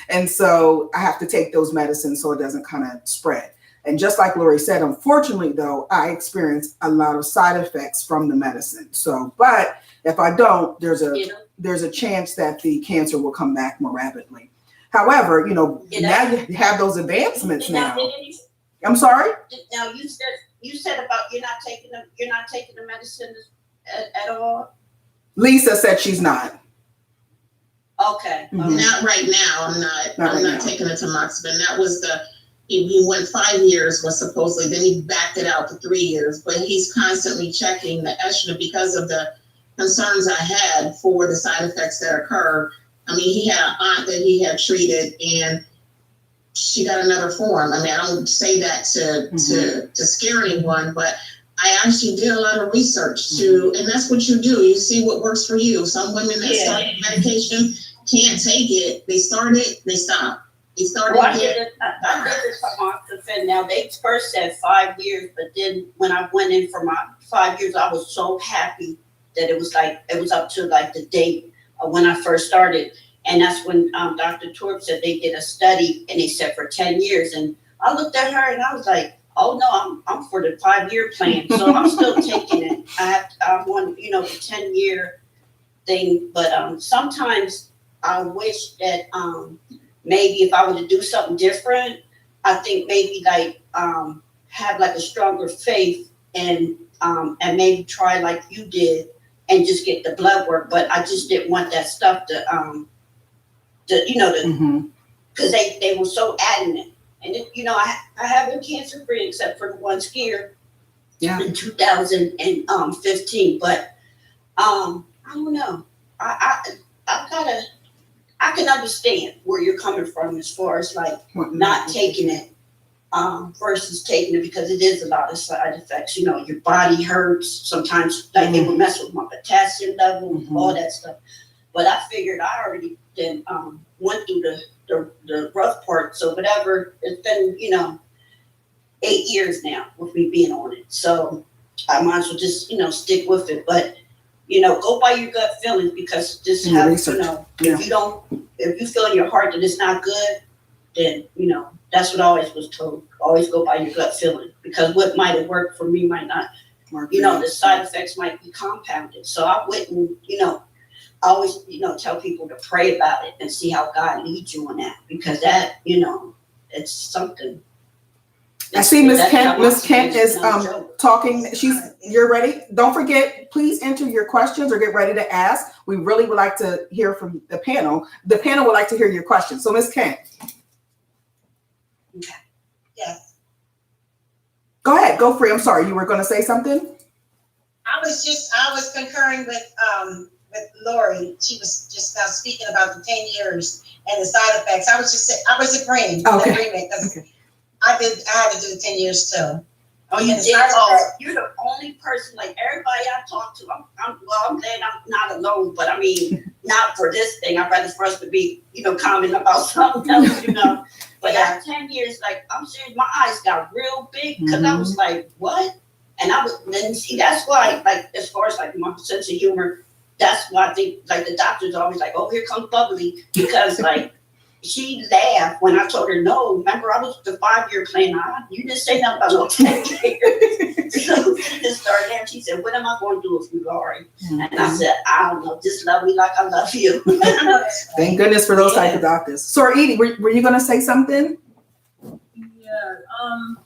And so I have to take those medicines so it doesn't kind of spread. And just like Laurie said, unfortunately, though, I experience a lot of side effects from the medicine. So, but if I don't, there's a chance that the cancer will come back more rapidly. However, now you have those advancements now. I'm sorry? Now you said about you're not taking the medicine at all? Lisa said she's not. Okay. Not right now. I'm not taking the tamoxifen. That was he went 5 years, was supposedly, then he backed it out to 3 years, but he's constantly checking the estrogen because of the concerns I had for the side effects that occur. I mean, he had an aunt that he had treated, and she got another form. I mean, I don't say that to scare anyone, but I actually did a lot of research and that's what you do. You see what works for you. Some women that start medication can't take it. They start it, they stop. I did the tamoxifen. Now they first said 5 years, but then when I went in for my 5 years, I was so happy that it was up to like the date of when I first started. And that's when Dr. Torp said they did a study, and they said for 10 years. And I looked at her and I was like, oh no, I'm for the 5-year plan. So I'm still taking it. I want, the 10-year thing. But sometimes I wish that maybe if I were to do something different, I think maybe like have like a stronger faith and maybe try like you did and just get the blood work. But I just didn't want that stuff to because they were so adamant. And I have been cancer free except for the one scare in 2015. But I don't know. I can understand where you're coming from as far as like not taking it versus taking it, because it is a lot of side effects. Your body hurts sometimes. Like they would mess with my potassium level, all that stuff. But I figured I already then went through the rough part. So whatever, it's been 8 years now with me being on it. So I might as well just stick with it. But go by your gut feelings, because just have research. If you feel in your heart that it's not good, then that's what I always was told. Always go by your gut feeling, because what might have worked for me might not. The side effects might be compounded. So I wouldn't, I always, tell people to pray about it and see how God leads you on that, because that, it's something. I see Miss Kent. Miss Kent is talking. You're ready. Don't forget, please enter your questions or get ready to ask. We really would like to hear from the panel. The panel would like to hear your questions. So Miss Kent. Okay. Yes. Go ahead. Go free. I'm sorry. You were going to say something? I was concurring with Laurie. She was just now speaking about the 10 years and the side effects. I was agreeing. Okay. Okay. I had to do 10 years too. Oh, you did? You're the only person, like everybody I talk to. I'm glad I'm not alone, but I mean, not for this thing. I'd rather for us to be, comment about something else, But after 10 years, like, I'm serious, my eyes got real big, because I was like, what? And then see, that's why, like, as far as like my sense of humor, that's why I think, like, the doctor's always like, oh, here comes Bubbly, because like, she laughed when I told her no. Remember, I was the 5-year plan. You didn't say nothing about no 10 years. So she just started there. She said, what am I going to do with you, Laurie? And I said, I don't know. Just love me like I love you. Thank goodness for those type of doctors. So, Eaddy, were you going to say something? Yeah.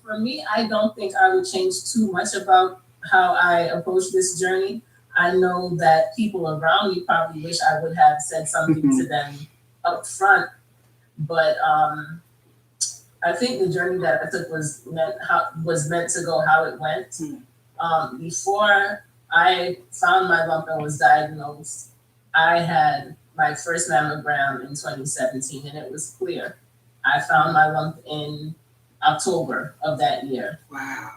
For me, I don't think I would change too much about how I approach this journey. I know that people around me probably wish I would have said something to them up front, but I think the journey that I took was meant to go how it went. Before I found my lump and was diagnosed, I had my first mammogram in 2017, and it was clear. I found my lump in October of that year. Wow.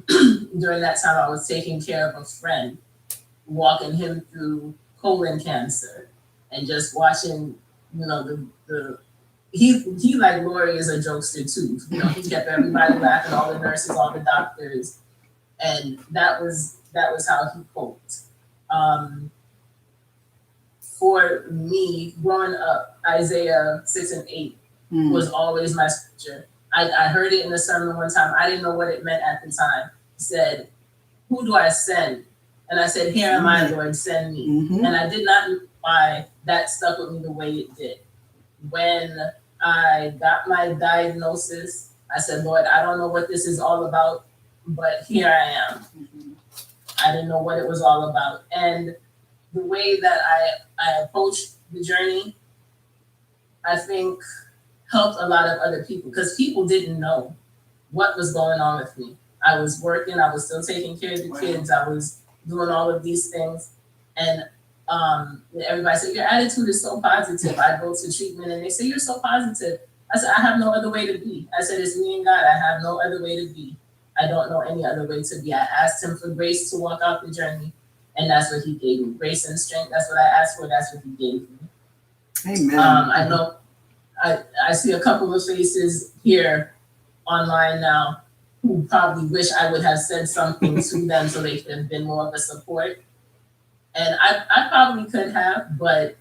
During that time, I was taking care of a friend, walking him through colon cancer, and just watching, he like Laurie is a jokester too. He kept everybody laughing, all the nurses, all the doctors, and that was how he coped. For me, growing up, Isaiah 6 and 8 was always my scripture. I heard it in a sermon one time. I didn't know what it meant at the time. It said, "Who do I send?" And I said, "Here am I, Lord, send me." And I did not know why that stuck with me the way it did. When I got my diagnosis, I said, "Lord, I don't know what this is all about, but here I am." I didn't know what it was all about. And the way that I approached the journey, I think helped a lot of other people, because people didn't know what was going on with me. I was working, I was still taking care of the kids, I was doing all of these things. And everybody said, "Your attitude is so positive." I go to treatment and they say, "You're so positive." I said, "I have no other way to be." I said, "It's me and God. I have no other way to be. I don't know any other way to be." I asked him for grace to walk out the journey, and that's what he gave me. Grace and strength, that's what I asked for, that's what he gave me. Amen. I know I see a couple of faces here online now who probably wish I would have said something to them so they could have been more of a support. And I probably could have, but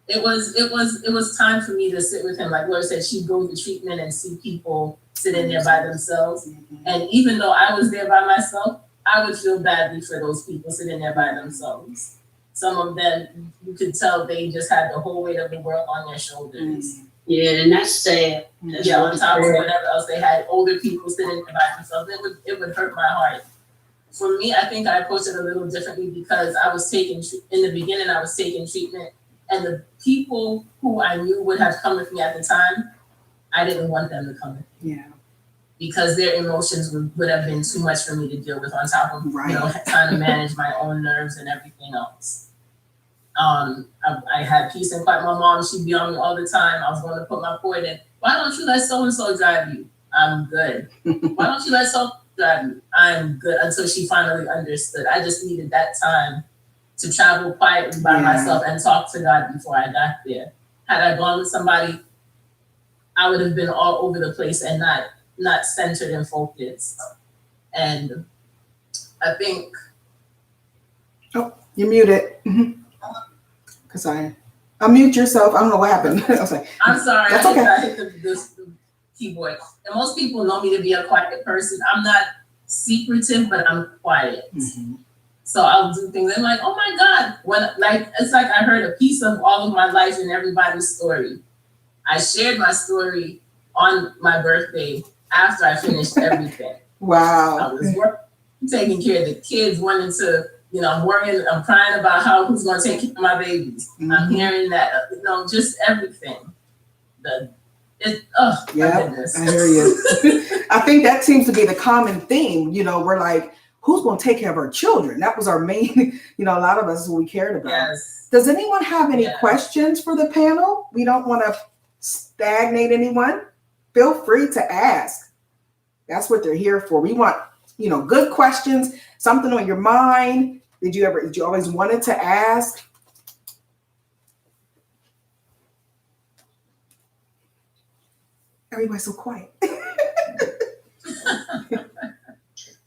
it was time for me to sit with him. Like Laura said, she'd go to treatment and see people sitting there by themselves. And even though I was there by myself, I would feel badly for those people sitting there by themselves. Some of them, you could tell they just had the whole weight of the world on their shoulders. Yeah, and that's sad. That's On top of whatever else they had, older people sitting there by themselves. It would hurt my heart. For me, I think I approached it a little differently because I was in the beginning, I was taking treatment, and the people who I knew would have come with me at the time, I didn't want them to come with me. Yeah. Because their emotions would have been too much for me to deal with, on top of trying to manage my own nerves and everything else. I had peace and quiet. My mom, she'd be on me all the time. I was going to put my point in. "Why don't you let so-and-so drive you?" "I'm good." "Why don't you let so drive you?" "I'm good." Until she finally understood. I just needed that time to travel quietly by myself and talk to God before I got there. Had I gone with somebody, I would have been all over the place and not centered and focused. And I think... Oh, you're muted. Casaya. Unmute yourself. I don't know what happened. I was like, I'm sorry. That's okay. I hit the keyboard. And most people know me to be a quiet person. I'm not secretive, but I'm quiet. So I'll do things. I'm like, "Oh my God." It's like I heard a piece of all of my life in everybody's story. I shared my story on my birthday after I finished everything. Wow. I was working, taking care of the kids, wanting to, I'm worrying, I'm crying about who's going to take care of my babies. I'm hearing that, just everything. My goodness. I hear you. I think that seems to be the common theme. We're like, who's going to take care of our children? That was our main, a lot of us is what we cared about. Yes. Does anyone have any questions for the panel? We don't want to stagnate anyone. Feel free to ask. That's what they're here for. We want, good questions, something on your mind. Did you always wanted to ask? Everybody's so quiet.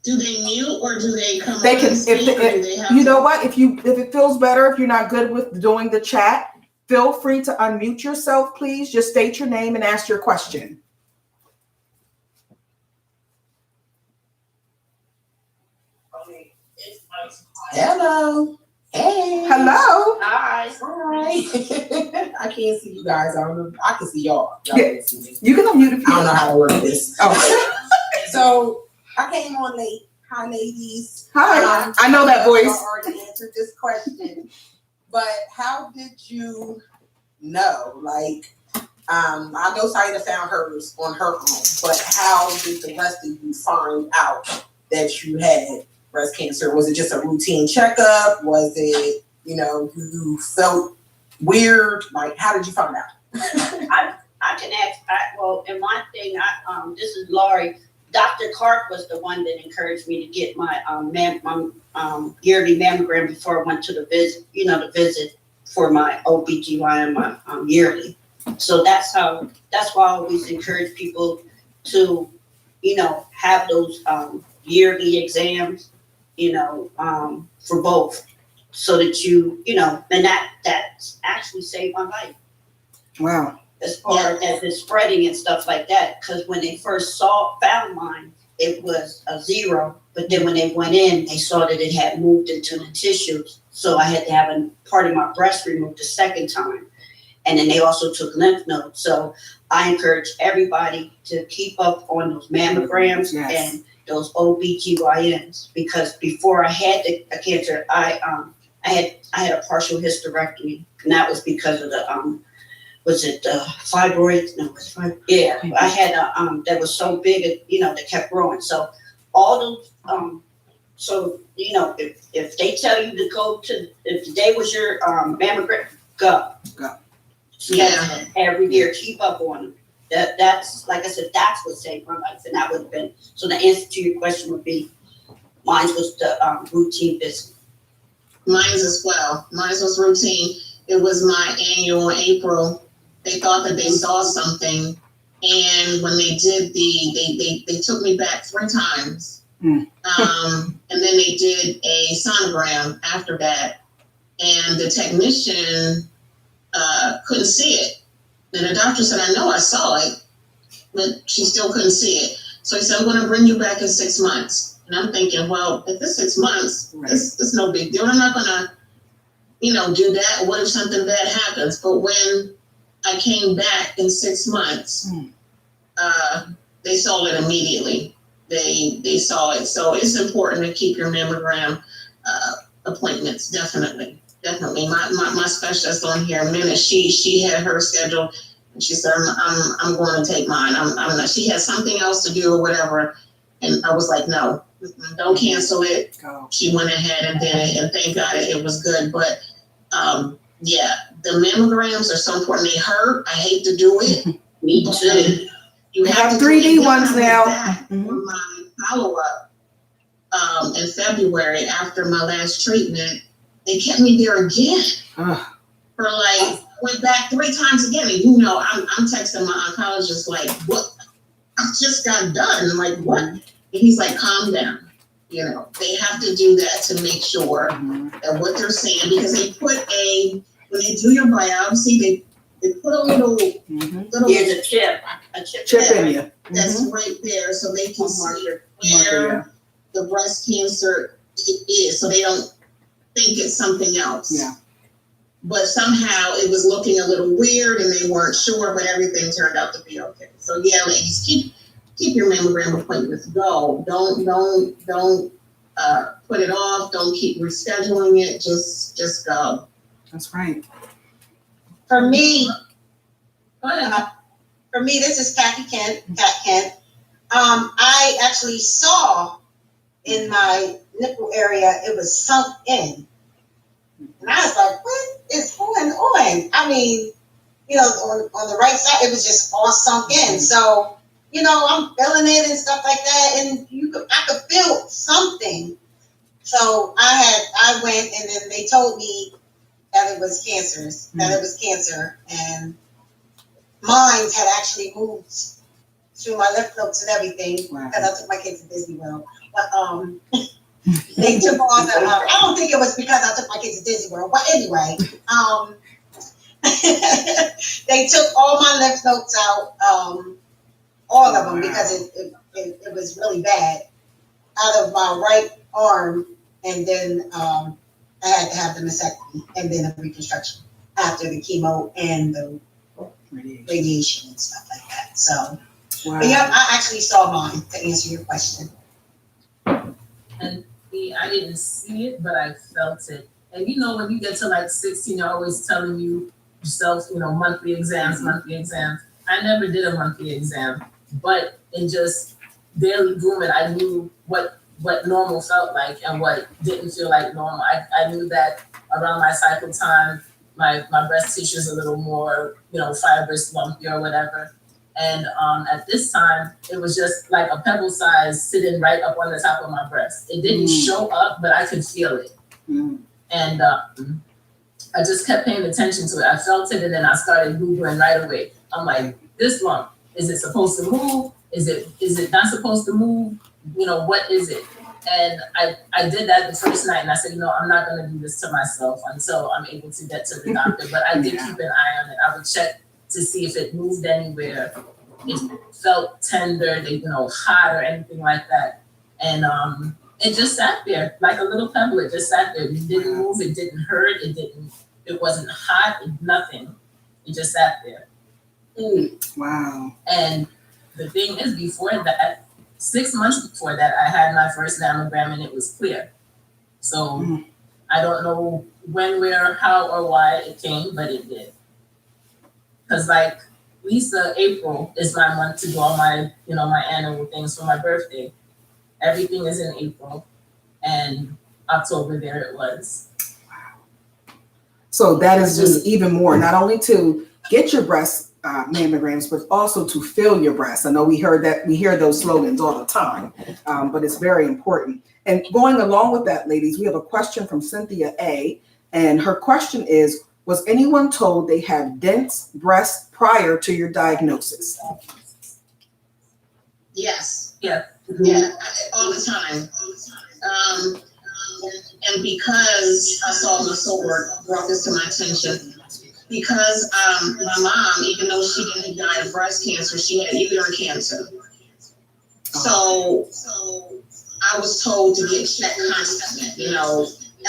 Do they mute or do they come They on can, and speak, or do they have you know to- what? If it feels better, if you're not good with doing the chat, feel free to unmute yourself, please. Just state your name and ask your question. Hello. Hey. Hello. Hi. Hi. I can't see you guys. I don't know. I can see y'all. Y'all Yeah. can't see me. You can unmute if I you don't know how to work this. Oh, So I came on late. Hi, ladies. hi. I know that voice. I already answered this question, but how did you know? Like, I know Sieta found hers on her own, but how did the rest of you find out that you had breast cancer? Was it just a routine checkup? Was it, you felt weird? Like, how did you find out? I can ask. Well, in my thing, this is Laurie. Dr. Clark was the one that encouraged me to get my yearly mammogram before I went to the visit. The visit for my OBGYN, my yearly. So that's why I always encourage people to, have those yearly exams, for both, so that and that's actually saved my life. Wow. As far as it's spreading and stuff like that, because when they first found mine, it was a 0. But then when they went in, they saw that it had moved into the tissues. So I had to have a part of my breast removed the second time. And then they also took lymph nodes. So I encourage everybody to keep up on those mammograms and those OBGYNs, because before I had the cancer, I had a partial hysterectomy, and that was because of the was it fibroids? No, it was fibroids. Yeah, I had that was so big, that kept growing. So all those, so if they tell you to go to, if today was your mammogram, go. Yeah, every year, keep up on them. That's like I said, that's what saved my life, and that would have been. So the answer to your question would be, mine was the routine visit. Mine's as well. Mine was routine. It was my annual in April. They thought that they saw something, and when they did they took me back 3 times. And then they did a sonogram after that, and the technician couldn't see it. And the doctor said, I know I saw it, but she still couldn't see it. So he said, I'm going to bring you back in 6 months. And I'm thinking, well, if it's 6 months, it's no big deal. I'm not going to, do that. What if something bad happens? But when I came back in 6 months, they saw it immediately. They saw it. So it's important to keep your mammogram appointments. Definitely. My specialist on here, minute she had her schedule, and she said, I'm going to take mine. I'm not. She had something else to do or whatever, and I was like, no, don't cancel it. She went ahead and did it, and thank God it was good. But the mammograms are so important. They hurt. I hate to do it. Me too. You have 3D ones now. For my follow-up in February after my last treatment, they kept me there again for went back 3 times again. And I'm texting my oncologist like, what? I just got done. I'm like, what? And he's like, calm down. They have to do that to make sure that what they're saying, because they put when they do your biopsy, they put a little Here's a chip in you. That's right there, so they can see where the breast cancer is, so they don't think it's something else. Yeah. But somehow it was looking a little weird, and they weren't sure, but everything turned out to be okay. So ladies, keep your mammogram appointments. Go. Don't put it off. Don't keep rescheduling it. Just go. That's right. For me, this is Kat Kent. I actually saw in my nipple area, it was sunk in. And I was like, what is going on? I mean, on the right side, it was just all sunk in. So, I'm feeling it and stuff like that. And I could feel something. So I went, and then they told me that it was cancerous, that it was cancer. And mine had actually moved through my lymph nodes and everything, because I took my kids to Disney World. But they took all the. I don't think it was because I took my kids to Disney World, but anyway, they took all my lymph nodes out, all of them, because it was really bad, out of my right arm, and then I had to have the mastectomy and then a reconstruction. after the chemo and the radiation and stuff like that. So, but yeah, I actually saw mine to answer your question. And I didn't see it, but I felt it. And you know, when you get to like 16, you're always telling yourself, monthly exams. I never did a monthly exam, but in just daily grooming, I knew what normal felt like and what didn't feel like normal. I knew that around my cycle time, my breast tissue is a little more, fibrous, lumpy or whatever. And at this time, it was just like a pebble size sitting right up on the top of my breast. It didn't show up, but I could feel it. And I just kept paying attention to it. I felt it, and then I started Googling right away. I'm like, this lump, is it supposed to move? Is it not supposed to move? What is it? And I did that the first night, and I said, I'm not going to do this to myself until I'm able to get to the doctor. But I did keep an eye on it. I would check to see if it moved anywhere, if it felt tender, hot or anything like that. And it just sat there like a little pebble. It just sat there. It didn't move. It didn't hurt. It wasn't hot. Nothing. It just sat there. Wow. And the thing is, before that, 6 months before that, I had my first mammogram and it was clear. So I don't know when, where, how, or why it came, but it did. Because like Lisa, April is my month to do all my, my annual things for my birthday. Everything is in April, and October there it was. Wow. So that is just even more, not only to get your breast mammograms, but also to fill your breast. I know we hear those slogans all the time, but it's very important. And going along with that, ladies, we have a question from Cynthia A. And her question is, was anyone told they have dense breasts prior to your diagnosis? Yes. Yeah. Yeah, all the time. And because I saw my sword brought this to my attention, because my mom, even though she didn't die of breast cancer, she had uterine cancer. So I was told to get checked constantly.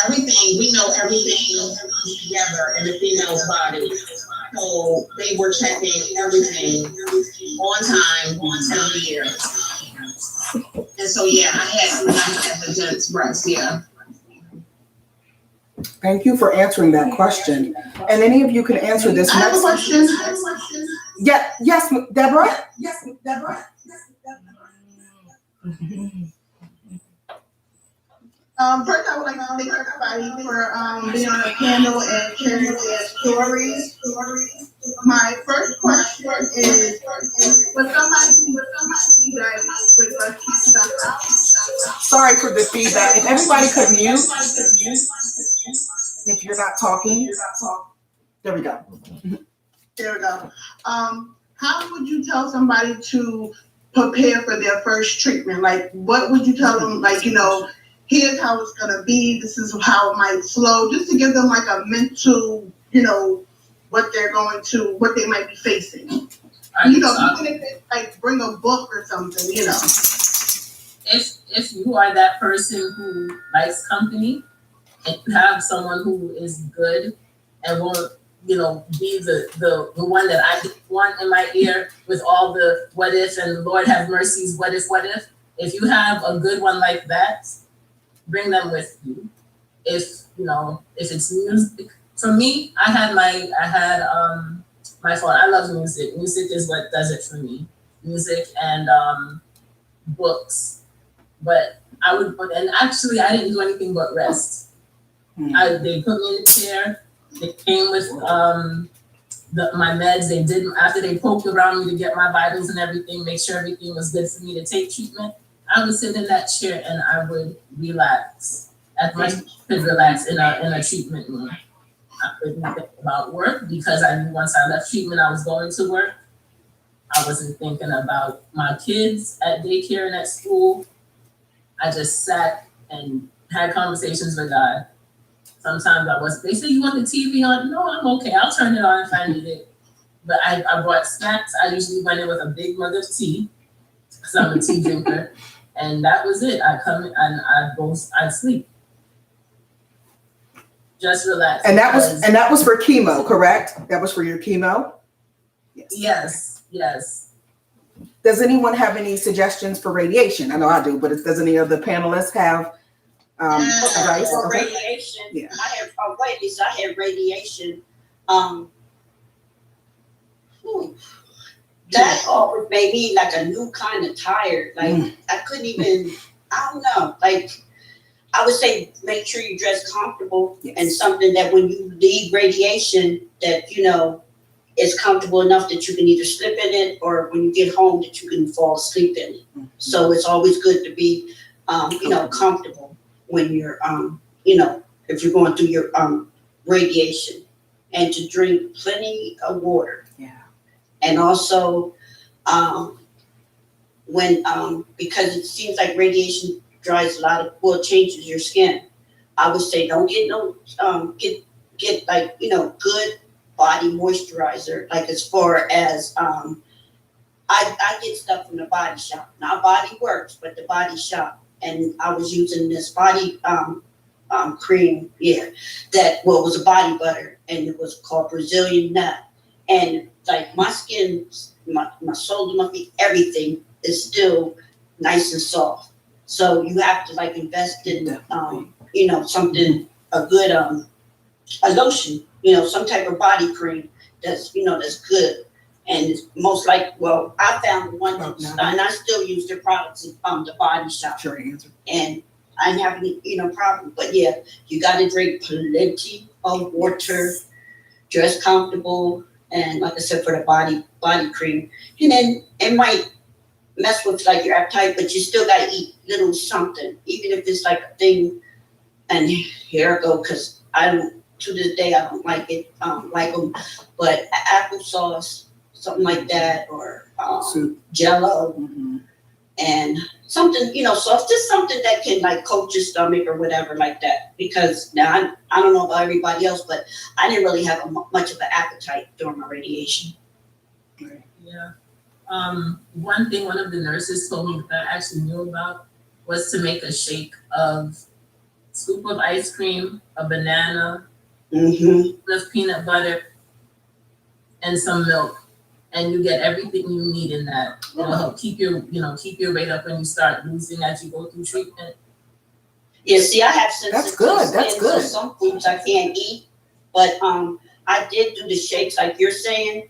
Everything, we know everything comes together in the female's body. So they were checking everything on time, every year. And so, yeah, I had the dense breast, yeah. Thank you for answering that question. And any of you can answer this I have a next question. Yeah, yes, Deborah? Yes, Deborah. First, I would like to thank everybody for being on the panel and sharing their stories. My first question is, was somebody diagnosed with breast cancer? Sorry for the feedback. If everybody could mute, if you're not talking. There we go. There we go. How would you tell somebody to prepare for their first treatment? Like, what would you tell them? Like, here's how it's gonna be. This is how it might flow. Just to give them like a mental, what they might be facing. Even if it's like bring a book or something. If you are that person who likes company and you have someone who is good and won't, be the one that I want in my ear with all the what if and Lord have mercies, what if you have a good one like that, bring them with you. If it's music, for me, I had my phone. I love music. Music is what does it for me. Music and books. But I didn't do anything but rest. They put me in a chair. They came with my meds. They did, after they poked around me to get my vitals and everything, make sure everything was good for me to take treatment. I would sit in that chair and I would relax. As much as I could relax in a treatment room. I couldn't think about work because I knew once I left treatment, I was going to work. I wasn't thinking about my kids at daycare and at school. I just sat and had conversations with God. Sometimes they say, you want the TV on? No, I'm okay. I'll turn it on if I need it. But I brought snacks. I usually went in with a big mug of tea because I'm a tea drinker. And that was it. I come and I'd sleep. just relax. And that was for chemo, correct? That was for your chemo? Yes. Does anyone have any suggestions for radiation? I know I do, but does any of the panelists have advice? For Okay. radiation, Yeah. I had radiation. That always made me like a new kind of tired. Like I couldn't even, I don't know. Like I would say, make sure you dress comfortable and something that when you leave radiation, that is comfortable enough that you can either slip in it, or when you get home that you can fall asleep in it. So it's always good to be, comfortable when you're, if you're going through your radiation, and to drink plenty of water. Yeah. And also, because it seems like radiation changes your skin. I would say don't get get like, good body moisturizer. Like as far as, I get stuff from the Body Shop. Not Body Works, but the Body Shop. And I was using this body, cream, that was a body butter, and it was called Brazilian Nut. And like my skin, my shoulder, my feet, everything is still nice and soft. So you have to like invest in, something, a good, a lotion, some type of body cream that's good. And it's most like, I found one, and I still use their products from the Body Shop. Sure answer. And I didn't have any, problem. But yeah, you got to drink plenty of water, dress comfortable, and like I said, for the body cream. And then it might mess with like your appetite, but you still got to eat little something, even if it's like a thing. And here I go, because to this day, I don't like it. I don't like them. But applesauce, something like that, or Jello, and something, so just something that can like coat your stomach or whatever like that. Because now I don't know about everybody else, but I didn't really have much of an appetite during my radiation. Yeah. One thing one of the nurses told me that I actually knew about was to make a shake of scoop of ice cream, a banana, with peanut butter, and some milk. And you get everything you need in that. It'll help keep your rate up when you start losing as you go through treatment. Yeah, see, I have sensitive That's skin, good. so some foods I can't eat. But I did do the shakes like you're saying.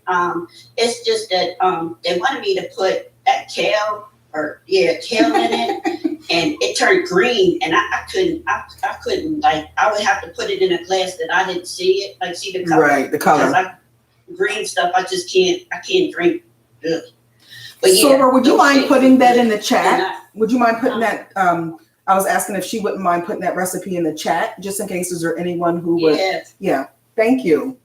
It's just that they wanted me to put that kale in it, and it turned green, and I couldn't like, I would have to put it in a glass that I didn't see it, like see the color. Right, the color. Green stuff, I can't drink. Ugh. But Sora, would you mind putting that in the chat? Would you mind putting that? I was asking if she wouldn't mind putting that recipe in the chat, just in case there anyone who would. Yeah, thank you.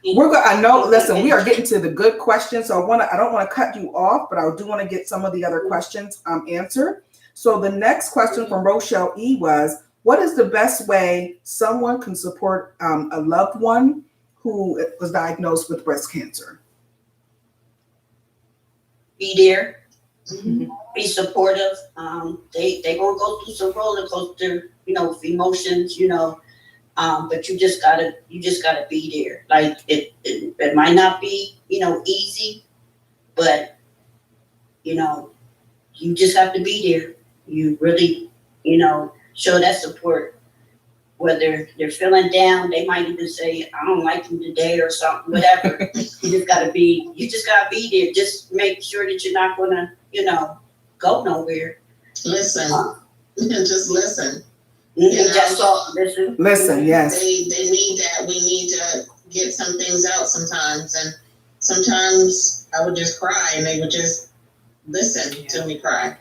Listen, we are getting to the good questions, so I don't want to cut you off, but I do want to get some of the other questions answered. So the next question from Rochelle E was, what is the best way someone can support a loved one who was diagnosed with breast cancer? Be there, be supportive. They gonna go through some roller coaster, with emotions, but you just gotta be there. Like it might not be, easy, but you just have to be there. You really, show that support. Whether they're feeling down, they might even say, I don't like you today or something, whatever. You just gotta be there. Just make sure that you're not gonna, go nowhere. Listen. Just listen. Listen, yes. They need that. We need to get some things out sometimes. And sometimes I would just cry and they would just listen to me cry.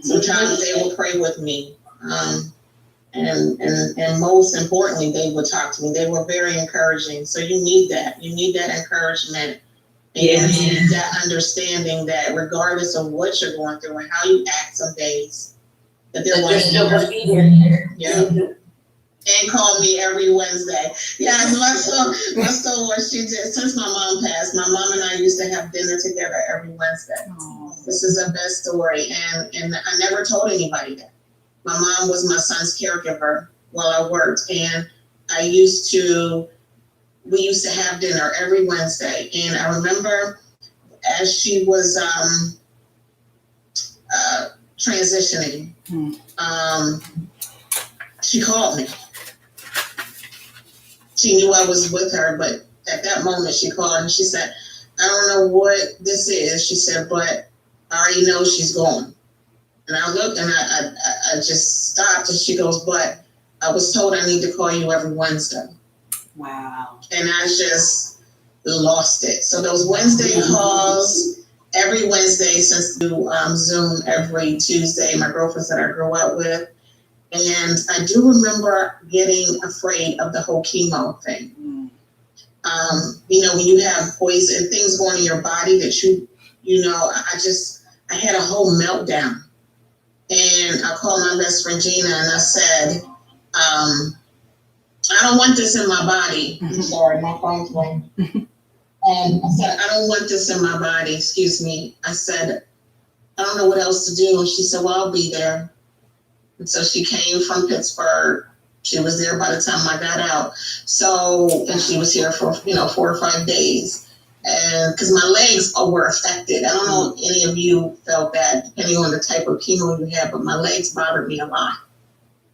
Sometimes they will pray with me. And most importantly, they would talk to me. They were very encouraging. So you need that. You need that encouragement. And you need that understanding that regardless of what you're going through and how you act some days, that they're still going to be there. Yeah. And call me every Wednesday. Yeah, my son, what she did since my mom passed. My mom and I used to have dinner together every Wednesday. Aww. This is the best story. And I never told anybody that. My mom was my son's caregiver while I worked, and we used to have dinner every Wednesday. And I remember as she was transitioning, she called me. She knew I was with her, but at that moment she called and she said, I don't know what this is. She said, but I already know she's going. And I looked and I just stopped and she goes, but I was told I need to call you every Wednesday. Wow. And I just lost it. So those Wednesday calls, every Wednesday since we Zoom every Tuesday, my girlfriends that I grew up with. And I do remember getting afraid of the whole chemo thing. When you have poison and things going in your body that I had a whole meltdown. And I called my best friend Gina and I said, I don't want this in my body. I'm sorry, my phone's ringing. And I said, I don't want this in my body. Excuse me. I said, I don't know what else to do. And she said, well, I'll be there. And so she came from Pittsburgh. She was there by the time I got out. And she was here for, 4 or 5 days. And because my legs were affected. I don't know if any of you felt that, depending on the type of chemo you had, but my legs bothered me a lot.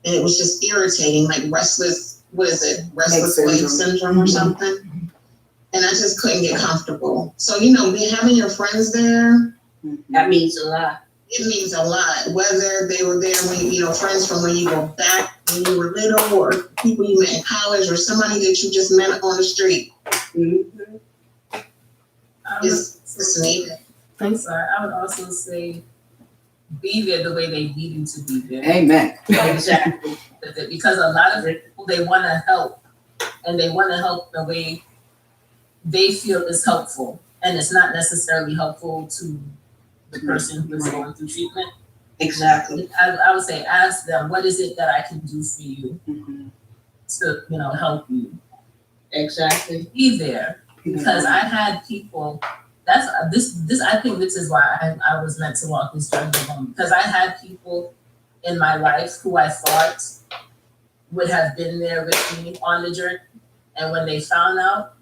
And it was just irritating, like restless leg syndrome or something. And I just couldn't get comfortable. So, having your friends there. That means a lot. It means a lot. Whether they were there when, friends from when you were back when you were little, or people you met in college, or somebody that you just met on the street. Mm-hmm. It's needed. I'm sorry. I would also say be there the way they need you to be there. Amen. Exactly. Because a lot of people, they want to help, and they want to help the way they feel is helpful, and it's not necessarily helpful to the person who is going through treatment. Exactly. I would say ask them, what is it that I can do for you to help you? Exactly. Be there. Because I had people, I think this is why I was meant to walk this journey alone. Because I had people in my life who I thought would have been there with me on the journey. And when they found out,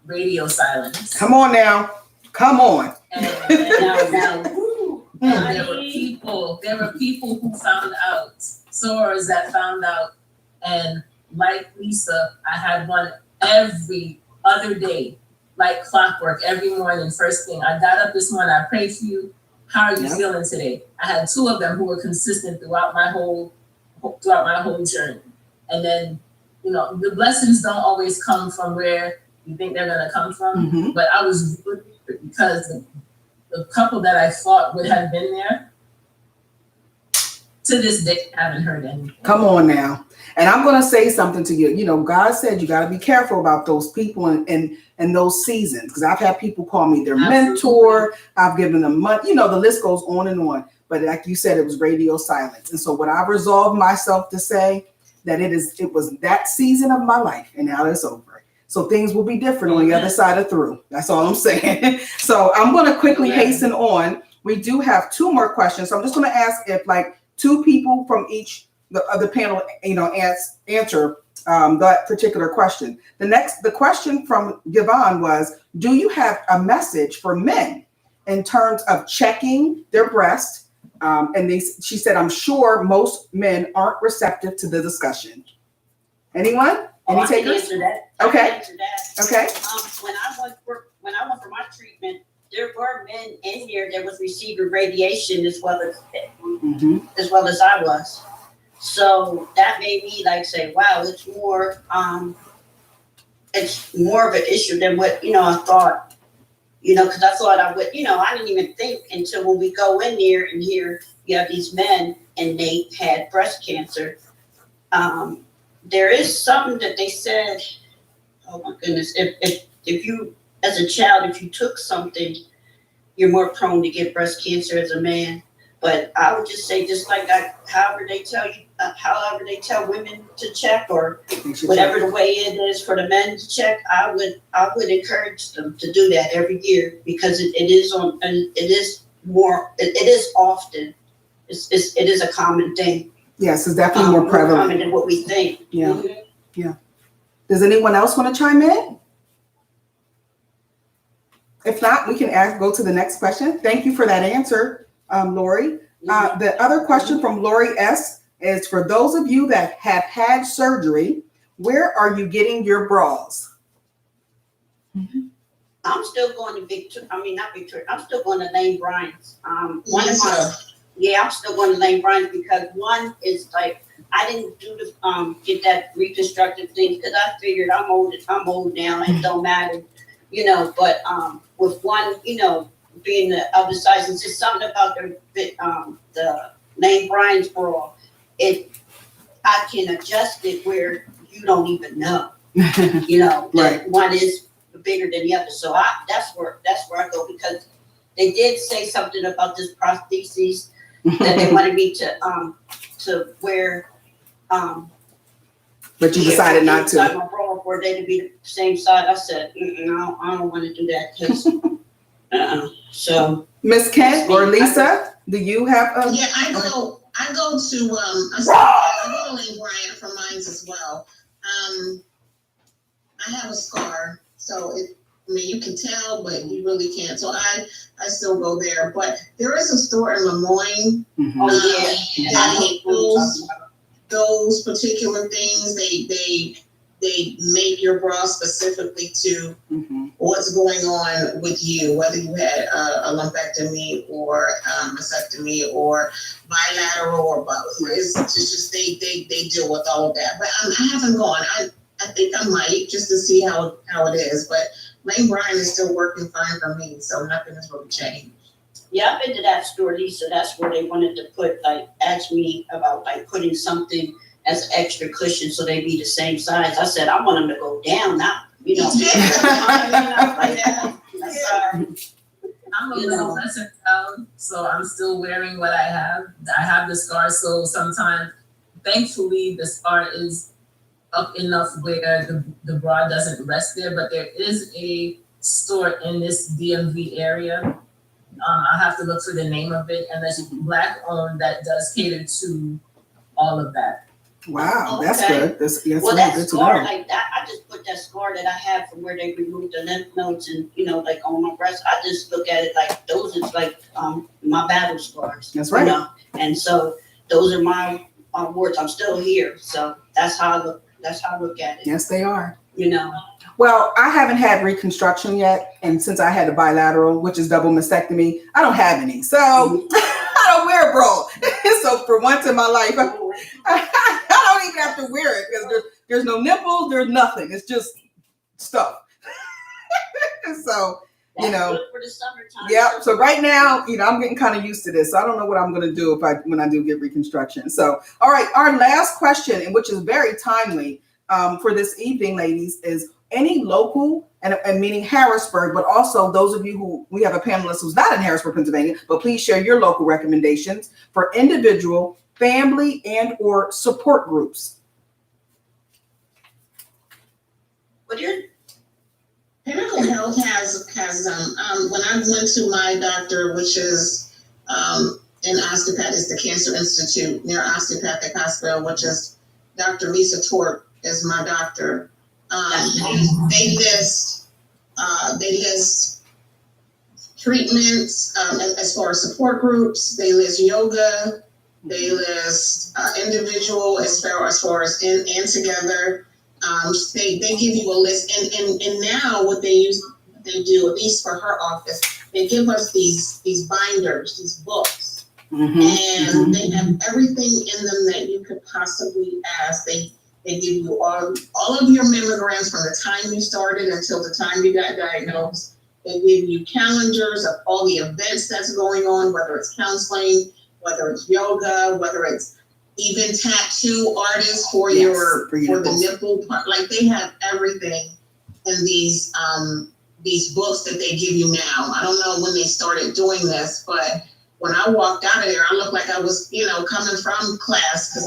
radio silence. Come on now. Come on. And there were people who found out, sorors that found out. And like Lisa, I had one every other day, like clockwork, every morning, first thing. I got up this morning, I prayed for you. How are you feeling today? I had 2 of them who were consistent throughout my whole journey. And then, the blessings don't always come from where you think they're gonna come from. But I was really, because the couple that I thought would have been there, to this day, I haven't heard anything. Come on now. And I'm going to say something to you. God said you got to be careful about those people and those seasons. Because I've had people call me their mentor. I've given them money. The list goes on and on. But like you said, it was radio silence. And so what I've resolved myself to say, that it was that season of my life, and now it's over. So things will be different on the other side of through. That's all I'm saying. So I'm going to quickly hasten on. We do have 2 more questions. So I'm just going to ask if 2 people from each the panel, answer that particular question. The question from Yvonne was, do you have a message for men in terms of checking their breast? She said, I'm sure most men aren't receptive to the discussion. Anyone? Any takers? I can answer that. Okay. Okay. When I went for my treatment, there were men in here that was receiving radiation as well as I was. So that made me say, wow, it's more of an issue than what I thought. Because I thought I would, I didn't even think until when we go in there and here you have these men and they had breast cancer. There is something that they said, oh my goodness, if you, as a child, if you took something, you're more prone to get breast cancer as a man. But I would just say, just like however they tell women to check, or whatever the way it is for the men to check, I would encourage them to do that every year, because it is often. It is a common thing. Yes, it's definitely more prevalent common than what we think. Yeah. Does anyone else want to chime in? If not, we can go to the next question. Thank you for that answer, Laurie. The other question from Laurie S. is, for those of you that have had surgery, where are you getting your bras? I'm still going to I'm still going to Lane Bryant's. I'm still going to Lane Bryant's because one is like, I didn't do the get that reconstructive thing because I figured I'm old now and it don't matter, but with one, being the other size, it's just something about the Lane Bryant's bra. I can adjust it where you don't even know, Right. that one is bigger than the other. So that's where I go, because they did say something about this prosthesis that they wanted me to wear. But you decided not to. My bra for they to be the same size. I said, no, I don't want to do that because. So, Miss Kent or Lisa, do you have a? Yeah, I go to I go to Lane Bryant for mine as well. I have a scar, so you can tell, but you really can't. So I still go there. But there is a store in Lemoyne. Mm-hmm. That those particular things. They make your bra specifically to what's going on with you, whether you had a lumpectomy or mastectomy or bilateral or both. It's just they deal with all of that. But I haven't gone. I think I might, just to see how it is. But Lane Bryant is still working fine for me, so nothing has really changed. Yeah, I've been to that store, Lisa. That's where they wanted to ask me about putting something as an extra cushion so they be the same size. I said, I want them to go down, not, I'm a little lesser down, so I'm still wearing what I have. I have the scar, so sometimes, thankfully, the scar is up enough where the bra doesn't rest there, but there is a store in this DMV area. I have to look for the name of it, and that's Black owned, that does cater to all of that. Wow, that's good. That's that good scar to know. like that, I just put that scar that I have from where they removed the lymph nodes and on my breast. I just look at it like those is my battle scars. That's right. And so those are my warts. I'm still here, so that's how I look. That's how I look at it. Yes, they are. Well, I haven't had reconstruction yet, and since I had a bilateral, which is double mastectomy, I don't have any. So I don't wear a bra. So for once in my life, I don't even have to wear it because there's no nipples, there's nothing. It's just stuff. So, That's good for the summertime. Yeah. So right now, I'm getting kind of used to this. So I don't know what I'm going to do when I do get reconstruction. So, all right, our last question, and which is very timely for this evening, ladies, is any local, and meaning Harrisburg, but also those of you who we have a panelist who's not in Harrisburg, Pennsylvania, but please share your local recommendations for individual, family, and or support groups. What your Pinnacle Health has when I went to my doctor, which is in osteopath, it's the Cancer Institute near Osteopathic Hospital, which is Dr. Lisa Torp is my doctor. They list treatments as far as support groups. They list yoga. They list individual as far as in together. They give you a list, and now what they do, at least for her office, they give us these binders, these books, and they have everything in them that you could possibly ask. They give you all of your mammograms from the time you started until the time you got diagnosed. They give you calendars of all the events that's going on, whether it's counseling, whether it's yoga, whether it's even tattoo artists for the nipple part. Like, they have everything in these books that they give you now. I don't know when they started doing this, but when I walked out of there, I looked like I was, coming from class, because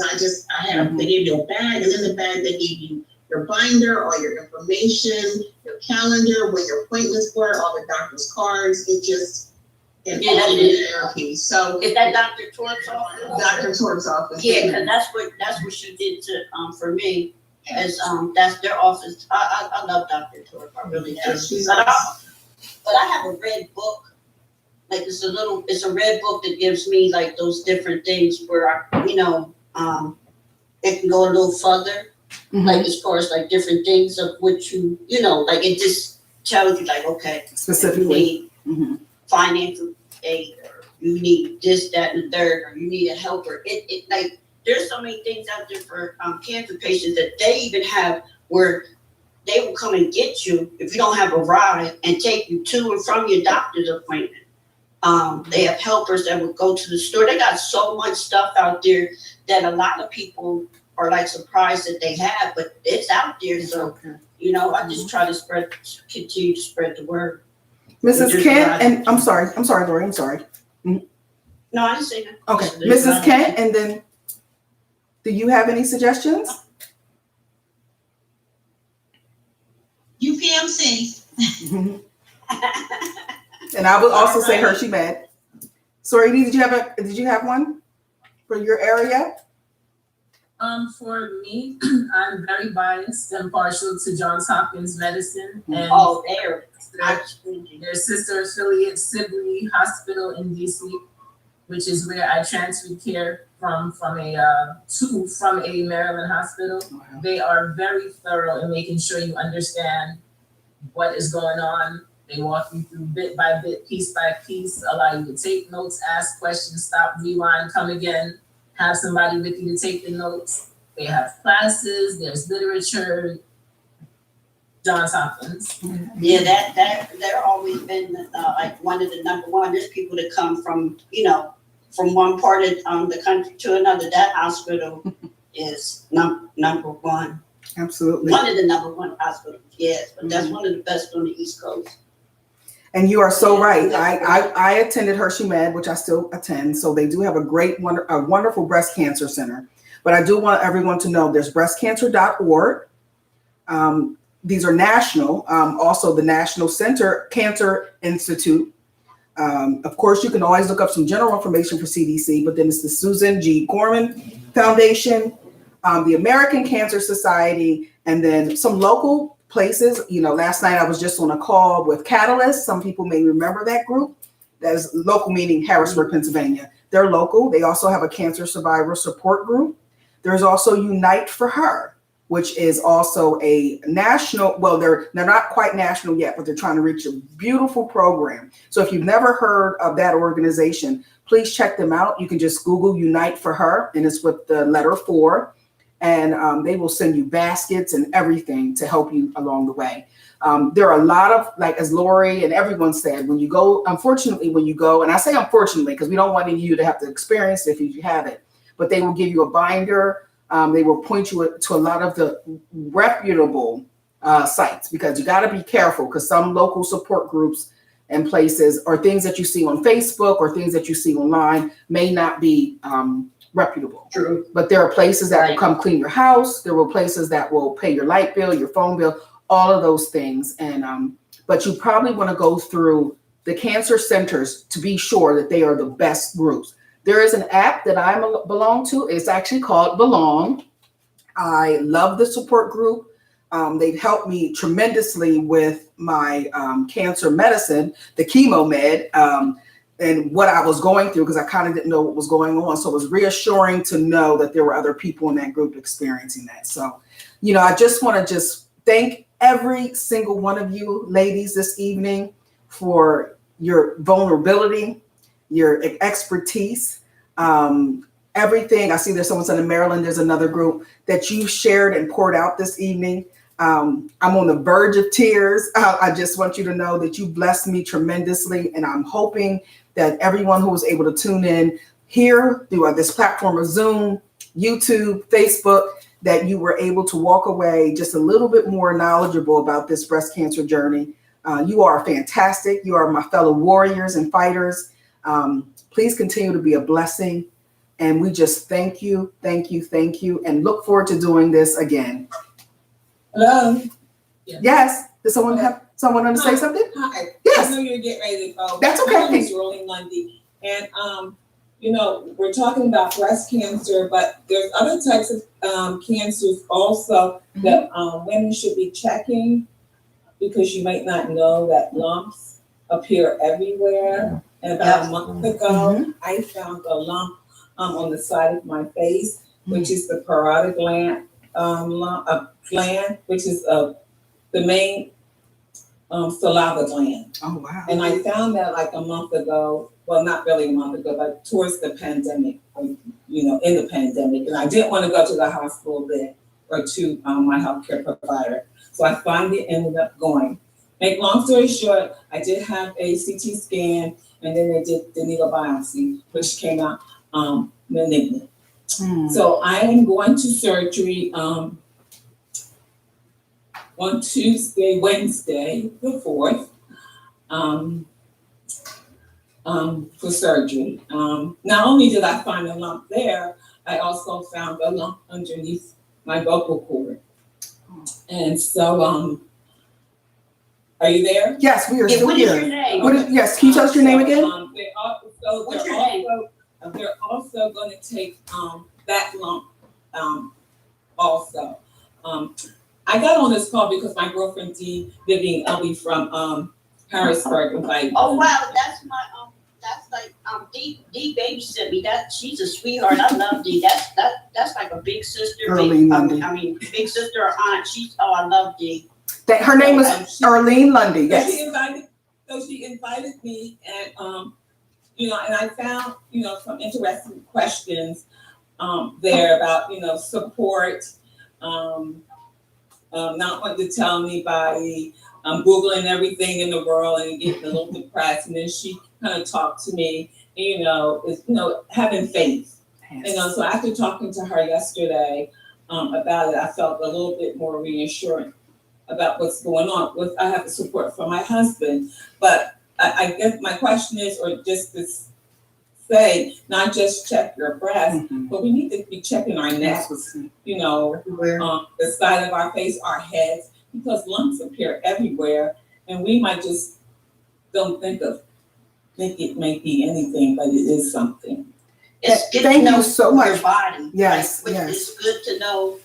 they gave you a bag, and in the bag they gave you your binder, all your information, your calendar, where your appointments were, all the doctor's cards. It just, and all the therapy. So is that Dr. Torp's office? Dr. Torp's office. Yeah, because that's what she did for me. as that's their office. I love Dr. Torp, I really do. She's But awesome. I have a red book. Like it's a red book that gives me like those different things where I, it can go a little further. Like as far as like different things of what like it just tells you like, okay, Specifically. you need financial aid, or you need this, that, and the third, or you need a helper. It like there's so many things out there for cancer patients that they even have where they will come and get you if you don't have a ride and take you to and from your doctor's appointment. They have helpers that will go to the store. They got so much stuff out there that a lot of people are like surprised that they have, but it's out there. So, I just try to continue to spread the word. Mrs. Kent, and I'm sorry, Laurie, I'm sorry. No, I didn't say that. Okay, Mrs. Kent, and then do you have any suggestions? UPMC. And I would also say Hershey Med. Sorry, did you have one for your area? For me, I'm very biased and partial to Johns Hopkins Medicine and their sister affiliate Sibley Hospital in DC, which is where I transferred care from a Maryland hospital. Wow. They are very thorough in making sure you understand what is going on. They walk you through bit by bit, piece by piece, allow you to take notes, ask questions, stop, rewind, come again, have somebody with you to take the notes. They have classes, there's literature. Johns Hopkins. Yeah, they're always been like one of the number one. There's people that come from one part of the country to another. That hospital is number one. Absolutely. One of the number one hospitals, yes, but that's one of the best on the East Coast. And you are so right. I attended Hershey Med, which I still attend. So they do have a wonderful breast cancer center. But I do want everyone to know there's breastcancer.org. These are national. Also, the National Cancer Institute. Of course, you can always look up some general information for CDC, but then it's the Susan G. Komen Foundation, the American Cancer Society, and then some local places. Last night I was just on a call with Catalyst. Some people may remember that group. That's local, meaning Harrisburg, Pennsylvania. They're local. They also have a cancer survivor support group. There's also Unite for Her, which is also a national, well, they're not quite national yet, but they're trying to reach a beautiful program. So if you've never heard of that organization, please check them out. You can just Google Unite for Her, and it's with the letter 4. And they will send you baskets and everything to help you along the way. There are a lot of, like as Laurie and everyone said, when you go, and I say unfortunately, because we don't want you to have to experience it if you have it, but they will give you a binder. They will point you to a lot of the reputable sites, because you got to be careful, because some local support groups and places or things that you see on Facebook or things that you see online may not be reputable. True. But there are places that will come clean your house. There will places that will pay your light bill, your phone bill, all of those things. And but you probably want to go through the cancer centers to be sure that they are the best groups. There is an app that I belong to. It's actually called Belong. I love the support group. They've helped me tremendously with my cancer medicine, the chemo med, and what I was going through, because I kind of didn't know what was going on. So it was reassuring to know that there were other people in that group experiencing that. So, I just want to thank every single one of you ladies this evening for your vulnerability, your expertise, everything. I see there's someone said in Maryland, there's another group that you shared and poured out this evening. I'm on the verge of tears. I just want you to know that you blessed me tremendously. And I'm hoping that everyone who was able to tune in here through this platform of Zoom, YouTube, Facebook, that you were able to walk away just a little bit more knowledgeable about this breast cancer journey. You are fantastic. You are my fellow warriors and fighters. Please continue to be a blessing. And we just thank you, and look forward to doing this again. Hello. Yes. Does someone want to say something? Hi. Yes. I know you're getting ready to go. That's okay. My name is Rolling Lundy, and you know, we're talking about breast cancer, but there's other types of cancers also that women should be checking, because you might not know that lumps appear everywhere. And about a month ago, I found a lump on the side of my face, which is the parotid gland, which is the main saliva gland. Oh, wow. And I found that like a month ago, well, not really a month ago, but towards the pandemic, you know, in the pandemic. And I didn't want to go to the hospital then or to my healthcare provider. So I finally ended up going. Make long story short, I did have a CT scan, and then they did the needle biopsy, which came out malignant. So I am going to surgery on Wednesday, the 4th, for surgery. Not only did I find a lump there, I also found a lump underneath my vocal cord. And so, are you there? Yes, we are still What is here. your name? Yes, can you tell us your name again? What's your name? They're also going to take that lump also. I got on this call because my girlfriend Vivian Elby from Harrisburg invited me. Oh wow, that's my that's like Dee babysat me. She's a sweetheart. I love Dee. That's like a big sister. Arlene Lundy. Big sister or aunt. I love Dee. Her name is Arlene Lundy. Yes. She invited me, and you know, and I found, you know, some interesting questions there about, you know, support, not wanting to tell anybody, Googling everything in the world and getting a little depressed. And then she kind of talked to me, you know, having faith. You know, so after talking to her yesterday about it, I felt a little bit more reassuring about what's going on. I have the support from my husband, but I guess my question is, or just to say, not just check your breast, but we need to be checking our necks, you know, the side of our face, our heads, because lumps appear everywhere, and we might just don't think it may be anything, but it is something. It's good Thank to know you so your much. body. Yes, Like, yes. It's good to know,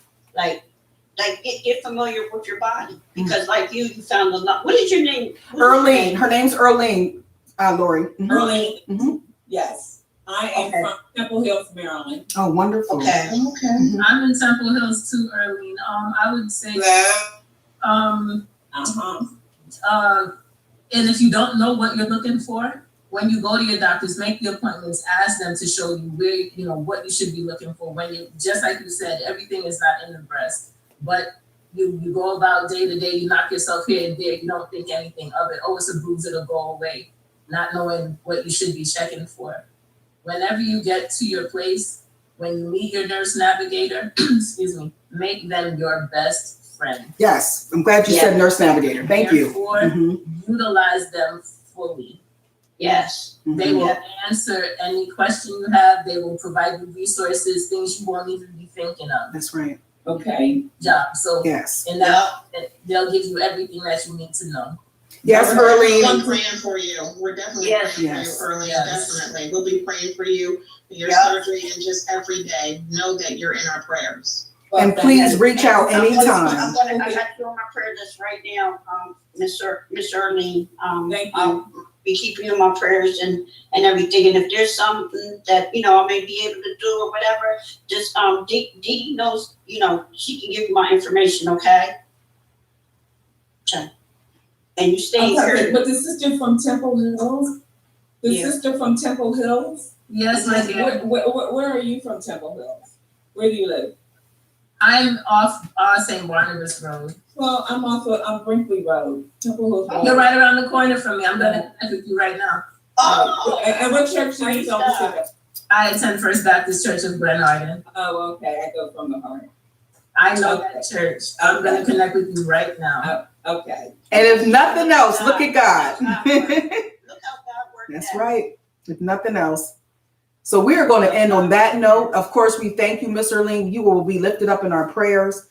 get familiar with your body, because like you found a lot. What is your name? Arlene. Her name's Arlene. Laurie. Arlene. Yes. I am from Temple Hills, Maryland. Oh, wonderful. Okay. I'm in Temple Hills too, Arlene. I would say, and if you don't know what you're looking for, when you go to your doctors, make the appointments, ask them to show you where, you know, what you should be looking for. When you, just like you said, everything is not in the breast, but you go about day to day, you knock yourself here and there, you don't think anything of it. Oh, it's a bruise, it'll go away. Not knowing what you should be checking for. Whenever you get to your place, when you meet your nurse navigator, excuse me, make them your best friend. Yes, I'm glad you said nurse navigator. Thank you. Therefore, utilize them fully. Yes. They will answer any question you have. They will provide you resources, things you won't even be thinking of. That's right. Okay. Job. So Yes. and that they'll give you everything that you need to know. Yes, We're Arlene. praying for you. We're definitely Yes. praying Yes. for you, Arlene. Yes. Definitely. We'll be praying for you, for your surgery, and just every day. Know that you're in our prayers. And please reach out I anytime. got you on my prayer list right now, Miss Arlene. Thank you. I'll be keeping you in my prayers and everything. And if there's something that, you know, I may be able to do or whatever, just Dee knows, you know, she can give you my information, okay? Okay. And you stay here. But the sister from Temple Hills? Sister from Temple Hills? Yes, my dear. Where are you from Temple Hills? Where do you live? I'm off St. Barnabas Road. Well, I'm off of Brinkley Road, Temple Hills Road. You're right around the corner from me. I'm gonna connect with you right now. Oh, And what church do you go to? I attend First Baptist Church of Glenarden. Oh, okay. I go from the heart. I know that church. I'm gonna connect with you right now. Okay. And if nothing else, look at God. Look how God worked. That's right. If nothing else. So we are going to end on that note. Of course, we thank you, Miss Arlene. You will be lifted up in our prayers,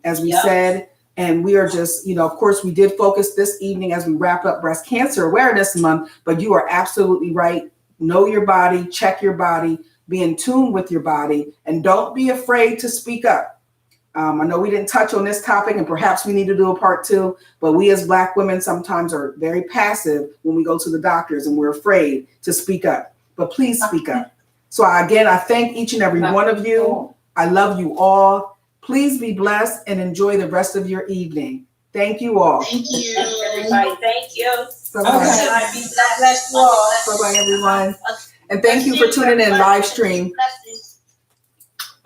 as we said. And we are just, you know, of course, we did focus this evening as we wrap up Breast Cancer Awareness Month. But you are absolutely right. know your body, check your body, be in tune with your body, and don't be afraid to speak up. I know we didn't touch on this topic, and perhaps we need to do a part 2, but we as Black women sometimes are very passive when we go to the doctors and we're afraid to speak up. But please speak up. So again, I thank each and every one of you. I love you all. Please be blessed and enjoy the rest of your evening. Thank you all. Thank you. Everybody, thank you. Bye-bye. God bless you all. Bye-bye, everyone. And thank you for tuning in live stream. Blessings.